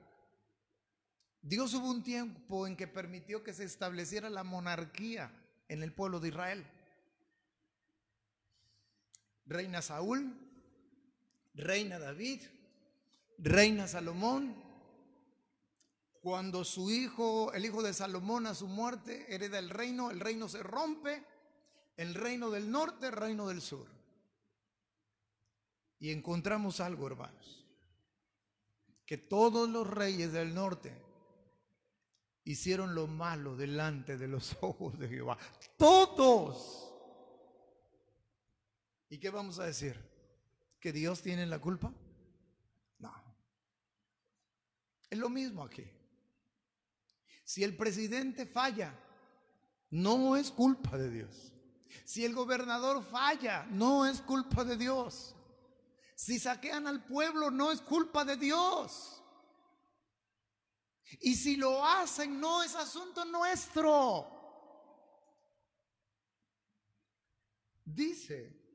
Speaker 4: Dios hubo un tiempo en que permitió que se estableciera la monarquía en el pueblo de Israel. Reina Saúl, reina David, reina Salomón. Cuando su hijo, el hijo de Salomón a su muerte, hereda el reino se rompe, el reino del norte, el reino del sur. Y encontramos algo, hermanos, que todos los reyes del norte hicieron lo malo delante de los ojos de Jehová. ¡Todos! ¿Y qué vamos a decir? ¿Que Dios tiene la culpa? No. Es lo mismo aquí. Si el presidente falla, no es culpa de Dios. Si el gobernador falla, no es culpa de Dios. Si saquean al pueblo, no es culpa de Dios. Y si lo hacen, no es asunto nuestro. Dice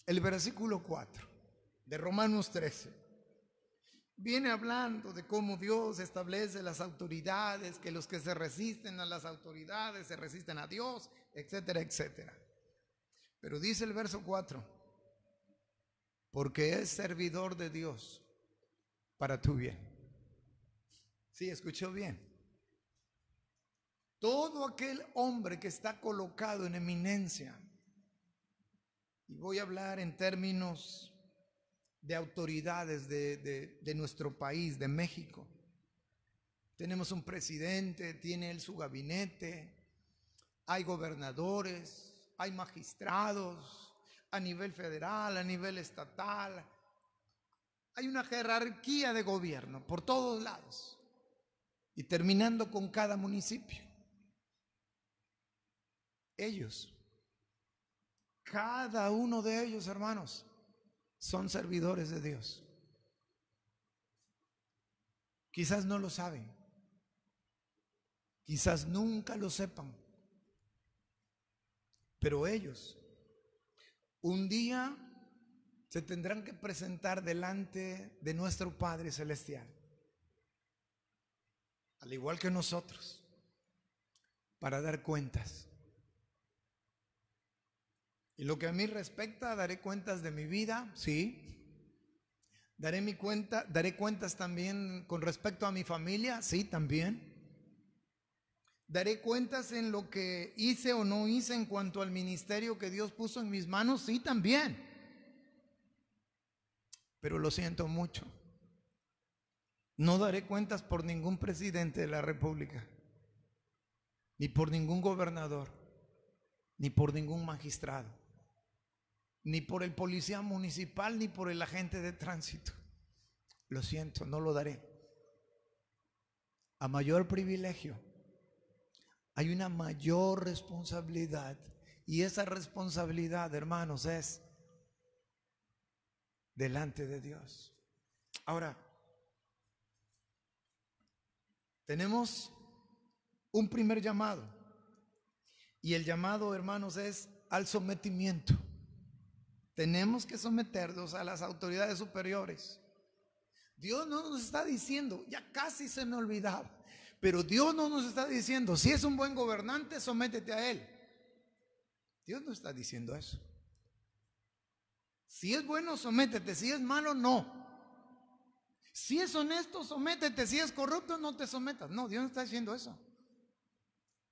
Speaker 4: el versículo 4 de Romanos 13. Viene hablando de cómo Dios establece las autoridades, que los que se resisten a las autoridades se resisten a Dios, etcétera, etcétera. Pero dice el verso 4, porque es servidor de Dios para tu bien. Sí, escuchó bien. Todo aquel hombre que está colocado en eminencia, y voy a hablar en términos de autoridades de nuestro país, de México. Tenemos un presidente, tiene él su gabinete, hay gobernadores, hay magistrados a nivel federal, a nivel estatal. Hay una jerarquía de gobierno por todos lados y terminando con cada municipio. Ellos, cada uno de ellos, hermanos, son servidores de Dios. Quizás no lo saben, quizás nunca lo sepan, pero ellos un día se tendrán que presentar delante de nuestro Padre Celestial, al igual que nosotros, para dar cuentas. Y lo que a mí respecta, daré cuentas de mi vida, sí. Daré cuentas también con respecto a mi familia, sí, también. Daré cuentas en lo que hice o no hice en cuanto al ministerio que Dios puso en mis manos, sí, también. Pero lo siento mucho. No daré cuentas por ningún presidente de la República, ni por ningún gobernador, ni por ningún magistrado, ni por el policía municipal, ni por el agente de tránsito. Lo siento, no lo daré. A mayor privilegio, hay una mayor responsabilidad. Y esa responsabilidad, hermanos, es delante de Dios. Ahora, tenemos un primer llamado. Y el llamado, hermanos, es al sometimiento. Tenemos que someternos a las autoridades superiores. Dios no nos está diciendo, ya casi se me olvidaba, pero Dios no nos está diciendo, si es un buen gobernante, sométete a él. Dios no está diciendo eso. Si es bueno, sométete. Si es malo, no. Si es honesto, sométete. Si es corrupto, no te sometas. No, Dios no está diciendo eso.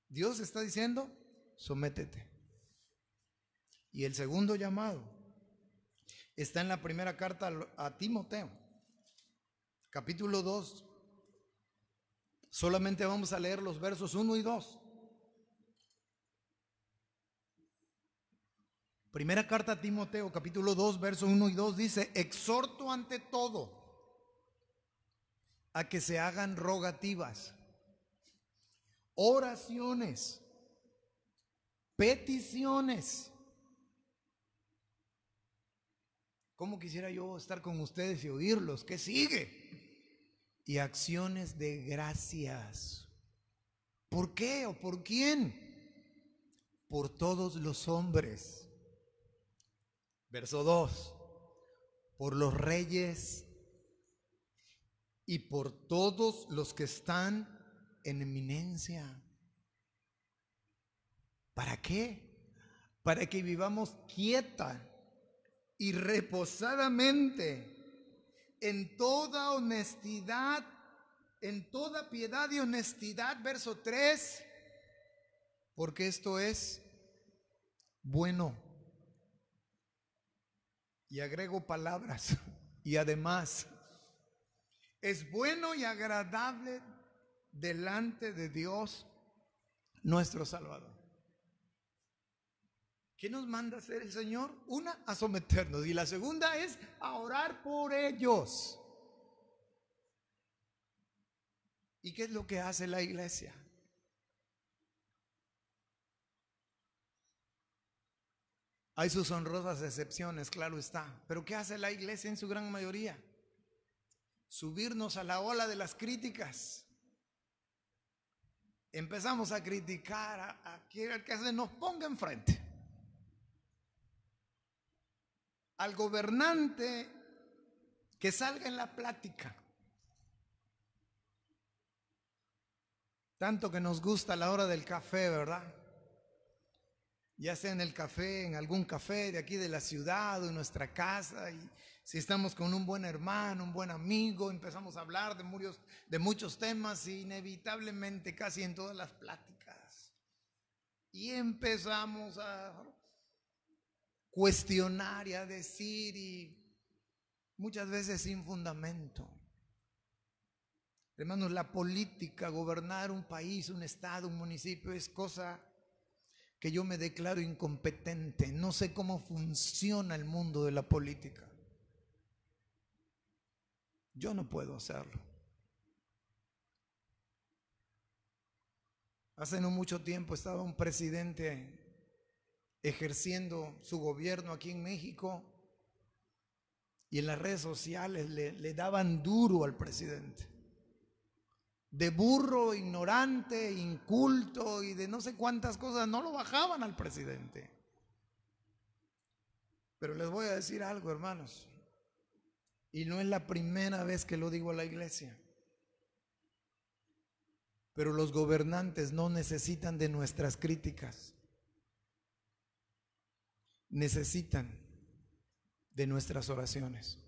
Speaker 4: Dios está diciendo, sométete. Y el segundo llamado está en la primera carta a Timoteo, capítulo 2. Solamente vamos a leer los versos 1 y 2. Primera carta a Timoteo, capítulo 2, versos 1 y 2 dice: exhorto ante todo a que se hagan rogativas, oraciones, peticiones. ¿Cómo quisiera yo estar con ustedes y oírlos? ¿Qué sigue? Y acciones de gracias. ¿Por qué o por quién? Por todos los hombres. Verso 2. Por los reyes y por todos los que están en eminencia. ¿Para qué? Para que vivamos quieta y reposadamente en toda honestidad, en toda piedad y honestidad. Verso 3. Porque esto es bueno. Y agrego palabras. Y además es bueno y agradable delante de Dios nuestro Salvador. ¿Qué nos manda hacer el Señor? Una, a someternos, y la segunda es a orar por ellos. ¿Y qué es lo que hace la iglesia? Hay sus honrosas excepciones, claro está, pero ¿qué hace la iglesia en su gran mayoría? Subirnos a la ola de las críticas. Empezamos a criticar a quien se nos ponga enfrente. al gobernante que salga en la plática. Tanto que nos gusta la hora del café, ¿verdad? Ya sea en el café, en algún café de aquí de la ciudad o en nuestra casa, y si estamos con un buen hermano, un buen amigo, empezamos a hablar de muchos temas, y inevitablemente casi en todas las pláticas, y empezamos a cuestionar y a decir, y muchas veces sin fundamento. Hermanos, la política, gobernar un país, un estado, un municipio, es cosa que yo me declaro incompetente. No sé cómo funciona el mundo de la política. Yo no puedo hacerlo. Hace no mucho tiempo estaba un presidente ejerciendo su gobierno aquí en México, y en las redes sociales le daban duro al presidente, de burro, ignorante, inculto y de no sé cuántas cosas. No lo bajaban al presidente. Pero les voy a decir algo, hermanos, y no es la primera vez que lo digo a la iglesia, pero los gobernantes no necesitan de nuestras críticas, necesitan de nuestras oraciones.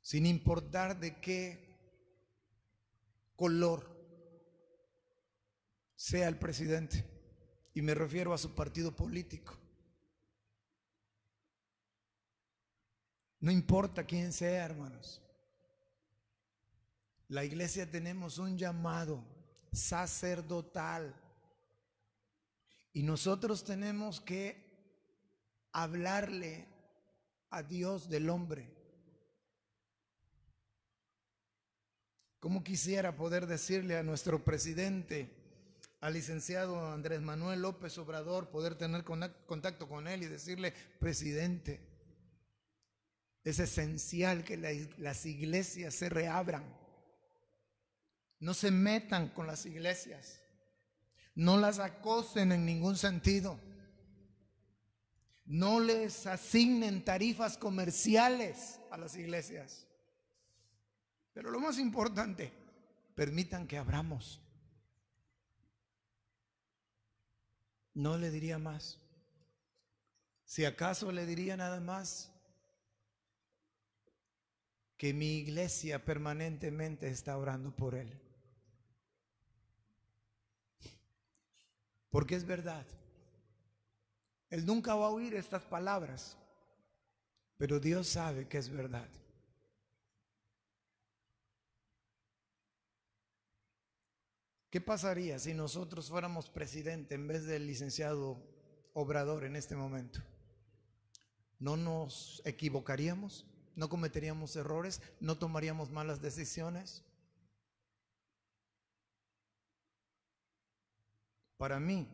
Speaker 4: Sin importar de qué color sea el presidente, y me refiero a su partido político. No importa quién sea, hermanos. La iglesia tenemos un llamado sacerdotal, y nosotros tenemos que hablarle a Dios del hombre. ¿Cómo quisiera poder decirle a nuestro presidente, al licenciado Andrés Manuel López Obrador, poder tener contacto con él y decirle: presidente, es esencial que las iglesias se reabran. No se metan con las iglesias, no las acosen en ningún sentido, no les asignen tarifas comerciales a las iglesias. Pero lo más importante, permitan que abramos. No le diría más. Si acaso le diría nada más que mi iglesia permanentemente está orando por él. Porque es verdad. Él nunca va a oír estas palabras, pero Dios sabe que es verdad. ¿Qué pasaría si nosotros fuéramos presidente en vez del licenciado Obrador en este momento? ¿No nos equivocaríamos? ¿No cometeríamos errores? ¿No tomaríamos malas decisiones? Para mí,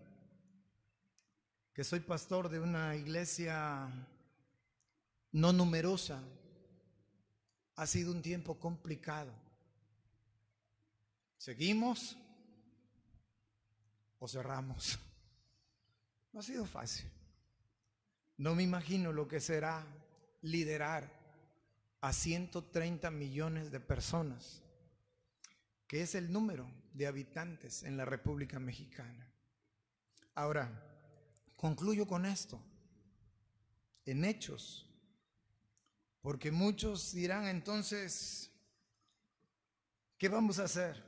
Speaker 4: que soy pastor de una iglesia no numerosa, ha sido un tiempo complicado. ¿Seguimos o cerramos? No ha sido fácil. No me imagino lo que será liderar a 130 millones de personas, que es el número de habitantes en la República Mexicana. Ahora, concluyo con esto, en Hechos, porque muchos dirán entonces, ¿qué vamos a hacer?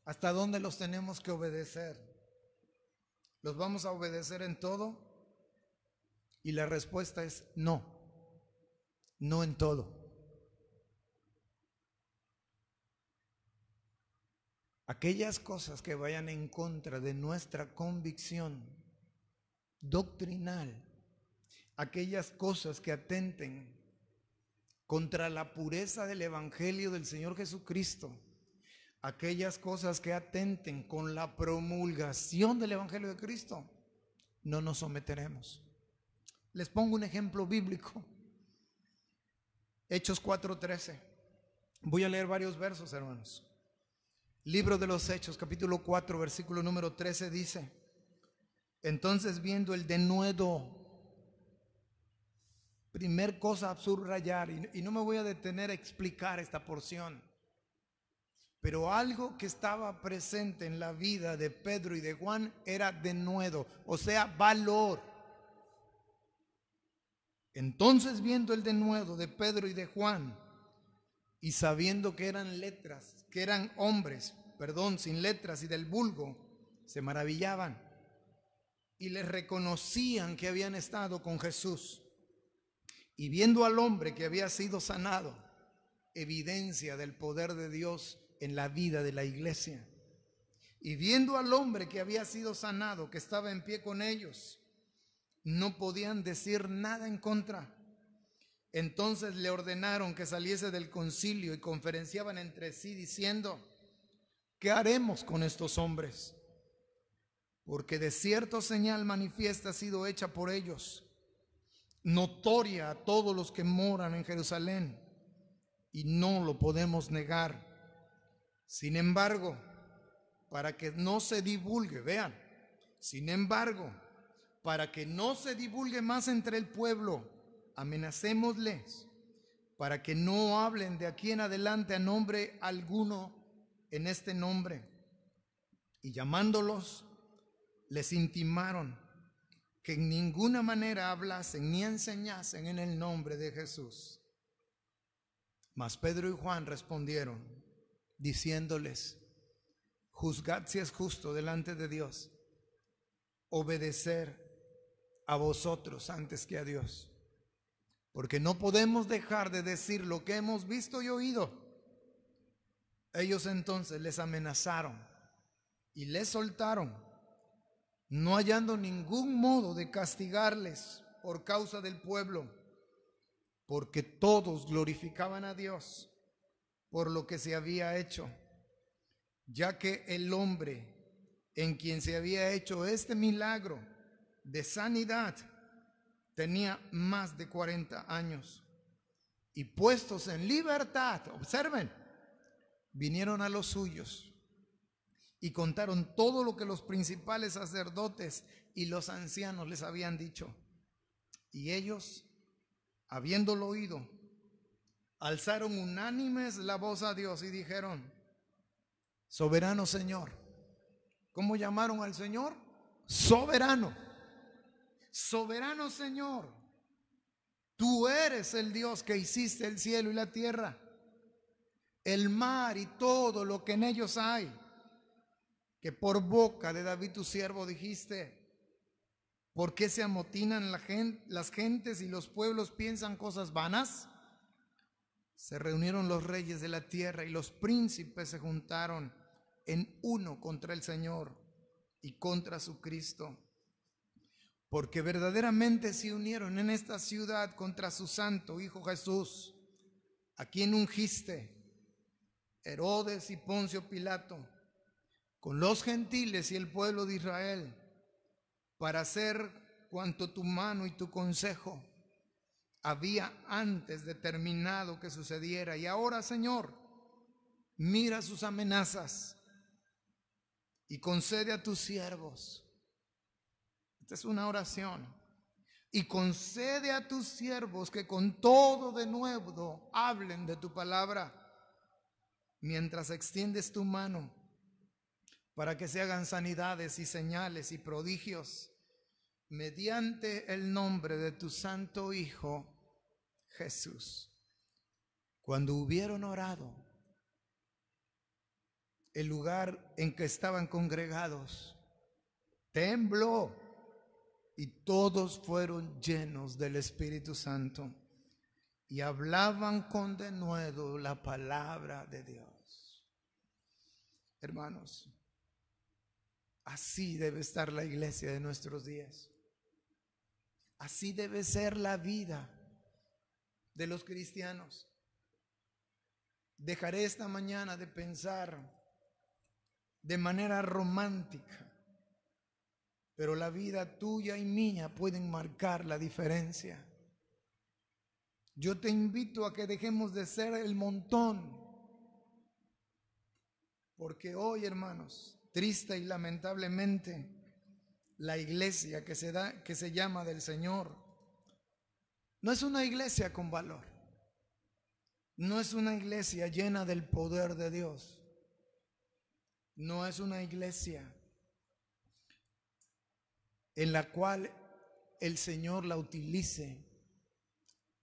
Speaker 4: ¿Hasta dónde los tenemos que obedecer? ¿Los vamos a obedecer en todo? Y la respuesta es no, no en todo. Aquellas cosas que vayan en contra de nuestra convicción doctrinal, aquellas cosas que atenten contra la pureza del Evangelio del Señor Jesucristo, aquellas cosas que atenten con la promulgación del Evangelio de Cristo, no nos someteremos. Les pongo un ejemplo bíblico. Hechos 4:13. Voy a leer varios versos, hermanos. Libro de los Hechos, capítulo 4, versículo número 13 dice: Entonces, viendo el denuedo, primer cosa a subrayar, y no me voy a detener a explicar esta porción, pero algo que estaba presente en la vida de Pedro y de Juan era denuedo, o sea, valor. Entonces, viendo el denuedo de Pedro y de Juan, y sabiendo que eran letras, que eran hombres, sin letras y del vulgo, se maravillaban y les reconocían que habían estado con Jesús. Y viendo al hombre que había sido sanado, evidencia del poder de Dios en la vida de la iglesia. Y viendo al hombre que había sido sanado, que estaba en pie con ellos, no podían decir nada en contra. Entonces le ordenaron que saliese del concilio y conferenciaban entre sí diciendo: ¿qué haremos con estos hombres? Porque de cierto señal manifiesta ha sido hecha por ellos, notoria a todos los que moran en Jerusalén, y no lo podemos negar. Sin embargo, para que no se divulgue, vean, sin embargo, para que no se divulgue más entre el pueblo, amenacémosles, para que no hablen de aquí en adelante a nombre alguno en este nombre. Y llamándolos, les intimaron que en ninguna manera hablasen ni enseñasen en el nombre de Jesús. Mas Pedro y Juan respondieron, diciéndoles: juzgad si es justo delante de Dios obedecer a vosotros antes que a Dios, porque no podemos dejar de decir lo que hemos visto y oído. Ellos entonces les amenazaron y les soltaron, no hallando ningún modo de castigarles por causa del pueblo, porque todos glorificaban a Dios por lo que se había hecho, ya que el hombre en quien se había hecho este milagro de sanidad tenía más de 40 años. Y puestos en libertad, observen, vinieron a los suyos y contaron todo lo que los principales sacerdotes y los ancianos les habían dicho. Y ellos, habiéndolo oído, alzaron unánimes la voz a Dios y dijeron: soberano Señor. ¿Cómo llamaron al Señor? Soberano. Soberano Señor, tú eres el Dios que hiciste el cielo y la tierra, el mar y todo lo que en ellos hay, que por boca de David tu siervo dijiste: ¿por qué se amotinan las gentes y los pueblos piensan cosas vanas? Se reunieron los reyes de la tierra y los príncipes se juntaron en uno contra el Señor y contra su Cristo, porque verdaderamente se unieron en esta ciudad contra su santo Hijo Jesús, a quien ungiste, Herodes y Poncio Pilato, con los gentiles y el pueblo de Israel, para hacer cuanto tu mano y tu consejo había antes determinado que sucediera. Y ahora, Señor, mira sus amenazas y concede a tus siervos. Esta es una oración. Y concede a tus siervos que con todo de nuevo hablen de tu palabra, mientras extiendes tu mano para que se hagan sanidades y señales y prodigios mediante el nombre de tu santo Hijo Jesús. Cuando hubieron orado, el lugar en que estaban congregados tembló y todos fueron llenos del Espíritu Santo y hablaban con denuedo la palabra de Dios. Hermanos, así debe estar la iglesia de nuestros días. Así debe ser la vida de los cristianos. Dejaré esta mañana de pensar de manera romántica, pero la vida tuya y mía pueden marcar la diferencia. Yo te invito a que dejemos de ser el montón, porque hoy, hermanos, triste y lamentablemente, la iglesia que se llama del Señor, no es una iglesia con valor. No es una iglesia llena del poder de Dios. No es una iglesia en la cual el Señor la utilice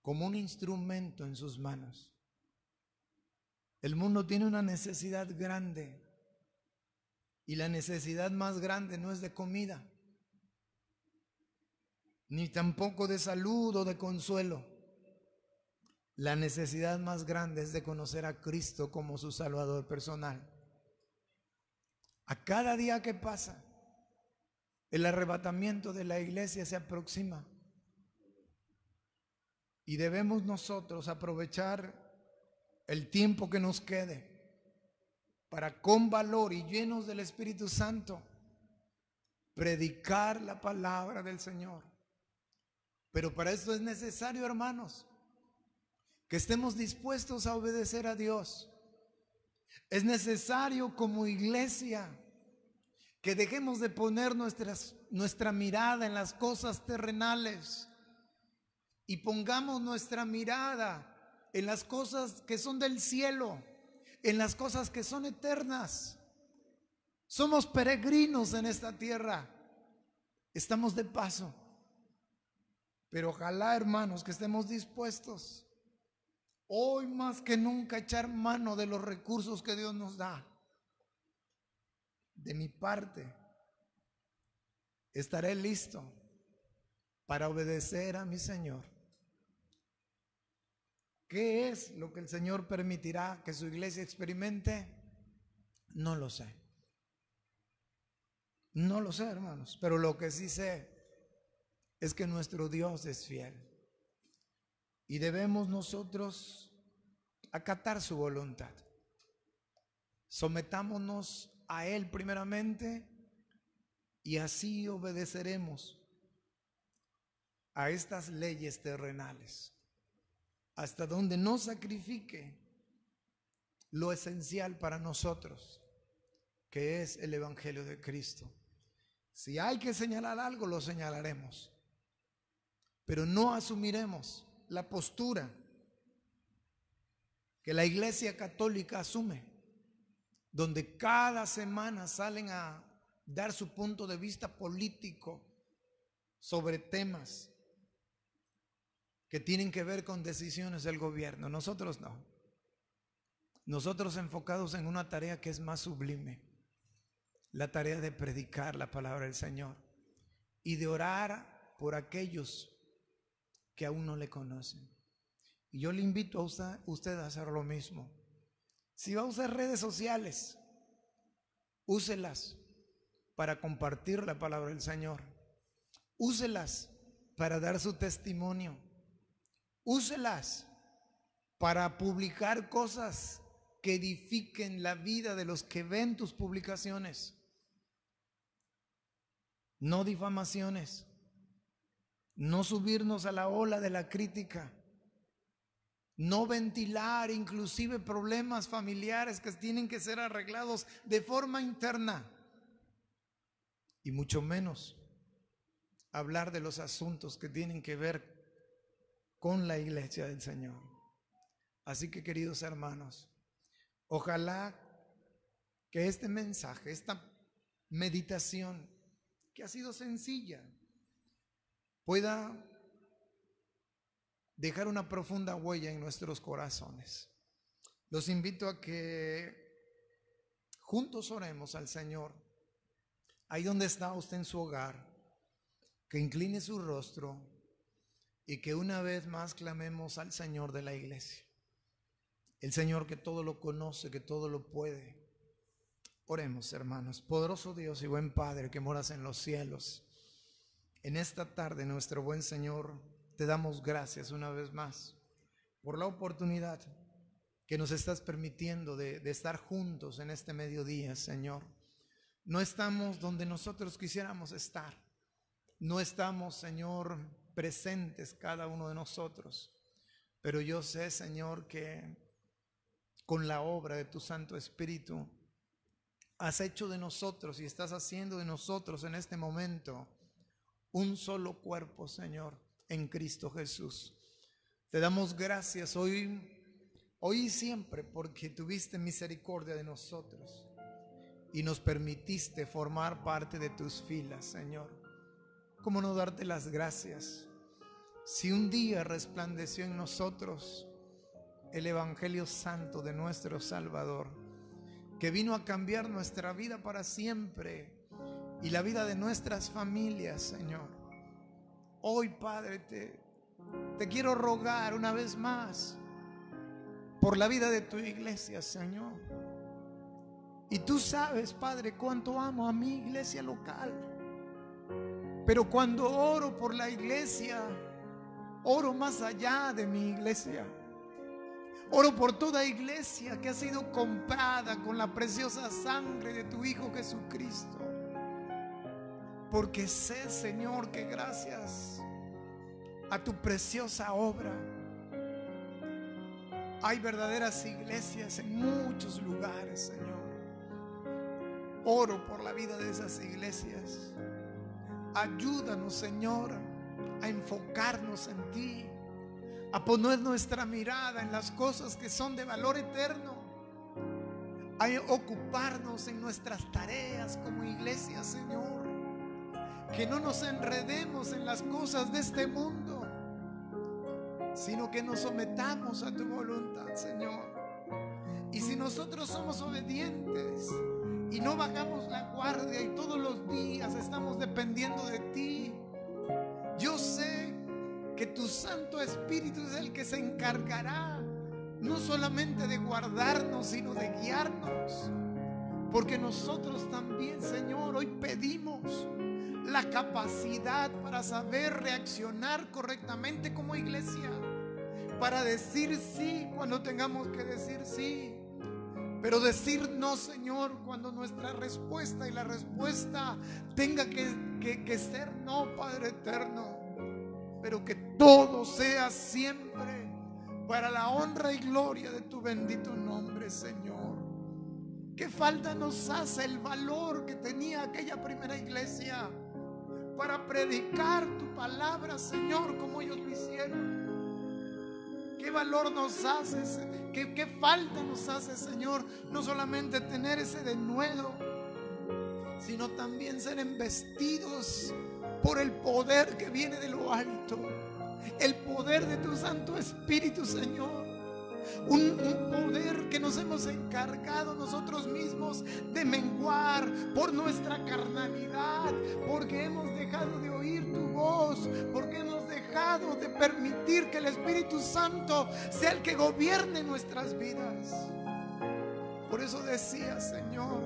Speaker 4: como un instrumento en sus manos. El mundo tiene una necesidad grande, y la necesidad más grande no es de comida, ni tampoco de salud o de consuelo. La necesidad más grande es de conocer a Cristo como su Salvador personal. A cada día que pasa, el arrebatamiento de la iglesia se aproxima, y debemos nosotros aprovechar el tiempo que nos quede para, con valor y llenos del Espíritu Santo, predicar la palabra del Señor. Pero para esto es necesario, hermanos, que estemos dispuestos a obedecer a Dios. Es necesario como iglesia que dejemos de poner nuestra mirada en las cosas terrenales y pongamos nuestra mirada en las cosas que son del cielo, en las cosas que son eternas. Somos peregrinos en esta tierra, estamos de paso, pero ojalá, hermanos, que estemos dispuestos hoy más que nunca a echar mano de los recursos que Dios nos da. De mi parte, estaré listo para obedecer a mi Señor. ¿Qué es lo que el Señor permitirá que su iglesia experimente? No lo sé. No lo sé, hermanos, pero lo que sí sé es que nuestro Dios es fiel y debemos nosotros acatar su voluntad. Sometámonos a Él primeramente y así obedeceremos a estas leyes terrenales, hasta donde no sacrifique lo esencial para nosotros, que es el Evangelio de Cristo. Si hay que señalar algo, lo señalaremos, pero no asumiremos la postura que la Iglesia Católica asume, donde cada semana salen a dar su punto de vista político sobre temas que tienen que ver con decisiones del gobierno. Nosotros no. Nosotros enfocados en una tarea que es más sublime, la tarea de predicar la palabra del Señor y de orar por aquellos que aún no le conocen. Y yo le invito a usted a hacer lo mismo. Si va a usar redes sociales, úselas para compartir la palabra del Señor. Úselas para dar su testimonio. Úselas para publicar cosas que edifiquen la vida de los que ven tus publicaciones. No difamaciones, no subirnos a la ola de la crítica, no ventilar inclusive problemas familiares que tienen que ser arreglados de forma interna, y mucho menos hablar de los asuntos que tienen que ver con la iglesia del Señor. Así que, queridos hermanos, ojalá que este mensaje, esta meditación, que ha sido sencilla, pueda dejar una profunda huella en nuestros corazones. Los invito a que juntos oremos al Señor. Ahí donde está usted en su hogar, que incline su rostro y que una vez más clamemos al Señor de la iglesia, el Señor que todo lo conoce, que todo lo puede. Oremos, hermanos. Poderoso Dios y buen Padre que moras en los cielos, en esta tarde, nuestro buen Señor, te damos gracias una vez más por la oportunidad que nos estás permitiendo de estar juntos en este mediodía, Señor. No estamos donde nosotros quisiéramos estar. No estamos, Señor, presentes cada uno de nosotros. Pero yo sé, Señor, que con la obra de tu Santo Espíritu has hecho de nosotros y estás haciendo de nosotros en este momento un solo cuerpo, Señor, en Cristo Jesús. Te damos gracias hoy y siempre, porque tuviste misericordia de nosotros y nos permitiste formar parte de tus filas, Señor. ¿Cómo no darte las gracias? Si un día resplandeció en nosotros el Evangelio Santo de nuestro Salvador, que vino a cambiar nuestra vida para siempre y la vida de nuestras familias, Señor. Hoy, Padre, te quiero rogar una vez más por la vida de tu iglesia, Señor. Y tú sabes, Padre, cuánto amo a mi iglesia local. Pero cuando oro por la iglesia, oro más allá de mi iglesia. Oro por toda iglesia que ha sido comprada con la preciosa sangre de tu Hijo Jesucristo. Porque sé, Señor, que gracias a tu preciosa obra hay verdaderas iglesias en muchos lugares, Señor. Oro por la vida de esas iglesias. Ayúdanos, Señor, a enfocarnos en ti, a poner nuestra mirada en las cosas que son de valor eterno, a ocuparnos en nuestras tareas como iglesia, Señor. Que no nos enredemos en las cosas de este mundo, sino que nos sometamos a tu voluntad, Señor. Y si nosotros somos obedientes y no bajamos la guardia y todos los días estamos dependiendo de ti, yo sé que tu Santo Espíritu es el que se encargará no solamente de guardarnos, sino de guiarnos. Porque nosotros también, Señor, hoy pedimos la capacidad para saber reaccionar correctamente como iglesia, para decir sí cuando tengamos que decir sí, pero decir no, Señor, cuando nuestra respuesta y la respuesta tenga que ser no, Padre eterno. Pero que todo sea siempre para la honra y gloria de tu bendito nombre, Señor. ¿Qué falta nos hace el valor que tenía aquella primera iglesia para predicar tu palabra, Señor, como ellos lo hicieron? ¿Qué valor nos hace? ¿Qué falta nos hace, Señor? No solamente tener ese denuedo, sino también ser embestidos por el poder que viene de lo alto, el poder de tu Santo Espíritu, Señor. Un poder que nos hemos encargado nosotros mismos de menguar por nuestra carnalidad, porque hemos dejado de oír tu voz, porque hemos dejado de permitir que el Espíritu Santo sea el que gobierne nuestras vidas. Por eso decía, Señor,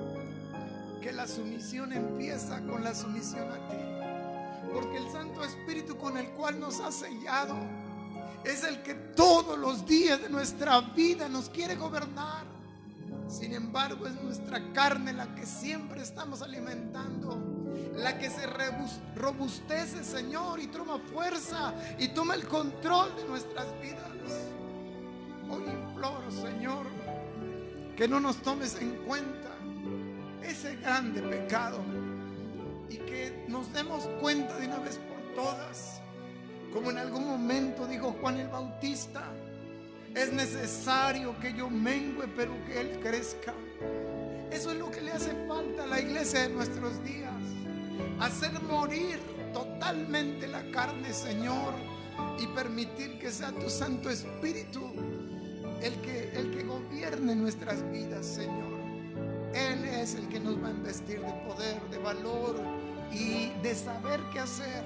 Speaker 4: que la sumisión empieza con la sumisión a ti. Porque el Santo Espíritu con el cual nos ha sellado es el que todos los días de nuestra vida nos quiere gobernar. Sin embargo, es nuestra carne la que siempre estamos alimentando, la que se robustece, Señor, y toma fuerza y toma el control de nuestras vidas. Hoy imploro, Señor, que no nos tomes en cuenta ese grande pecado y que nos demos cuenta de una vez por todas, como en algún momento dijo Juan el Bautista: es necesario que yo mengüe, pero que Él crezca. Eso es lo que le hace falta a la iglesia de nuestros días: hacer morir totalmente la carne, Señor, y permitir que sea tu Santo Espíritu el que gobierne nuestras vidas, Señor. Él es el que nos va a investir de poder, de valor y de saber qué hacer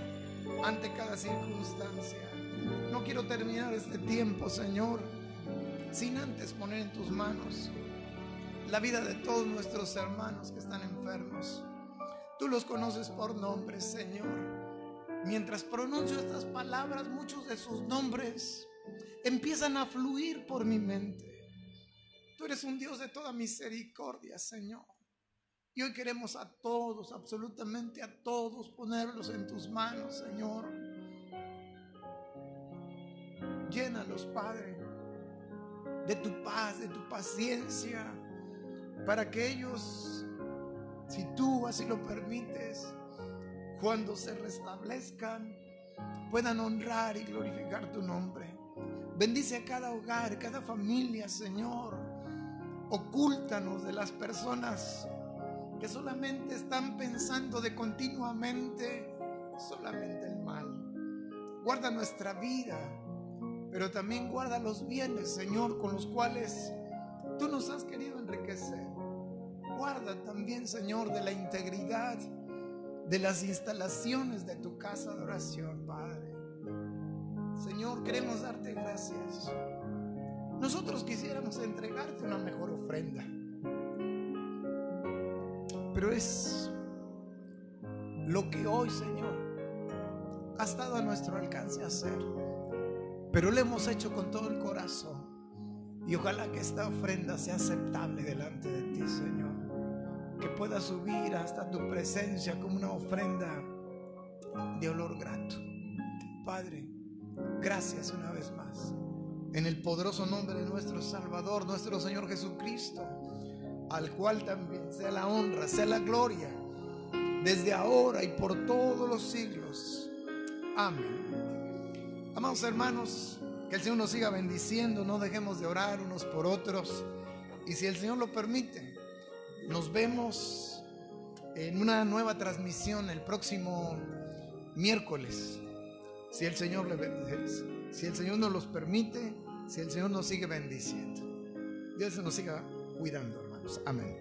Speaker 4: ante cada circunstancia. No quiero terminar este tiempo, Señor, sin antes poner en tus manos la vida de todos nuestros hermanos que están enfermos. Tú los conoces por nombres, Señor. Mientras pronuncio estas palabras, muchos de sus nombres empiezan a fluir por mi mente. Tú eres un Dios de toda misericordia, Señor. Y hoy queremos a todos, absolutamente a todos, ponerlos en tus manos, Señor. Llénalos, Padre, de tu paz, de tu paciencia, para que ellos si tú así lo permites, cuando se restablezcan, puedan honrar y glorificar tu nombre. Bendice a cada hogar, cada familia, Señor. Ocúltanos de las personas que solamente están pensando de continuamente solamente el mal. Guarda nuestra vida, pero también guarda los bienes, Señor, con los cuales tú nos has querido enriquecer. Guarda también, Señor, de la integridad de las instalaciones de tu casa de oración, Padre. Señor, queremos darte gracias. Nosotros quisiéramos entregarte una mejor ofrenda, pero es lo que hoy, Señor, ha estado a nuestro alcance hacer, pero lo hemos hecho con todo el corazón, y ojalá que esta ofrenda sea aceptable delante de ti, Señor, que pueda subir hasta tu presencia como una ofrenda de olor grato. Padre, gracias una vez más, en el poderoso nombre de nuestro Salvador, nuestro Señor Jesucristo, al cual también sea la honra, sea la gloria, desde ahora y por todos los siglos. Amén. Amados hermanos, que el Señor nos siga bendiciendo. No dejemos de orar unos por otros, y si el Señor lo permite, nos vemos en una nueva transmisión el próximo miércoles, si el Señor le bendice, si el Señor nos los permite, si el Señor nos sigue bendiciendo. Dios nos siga cuidando, hermanos. Amén.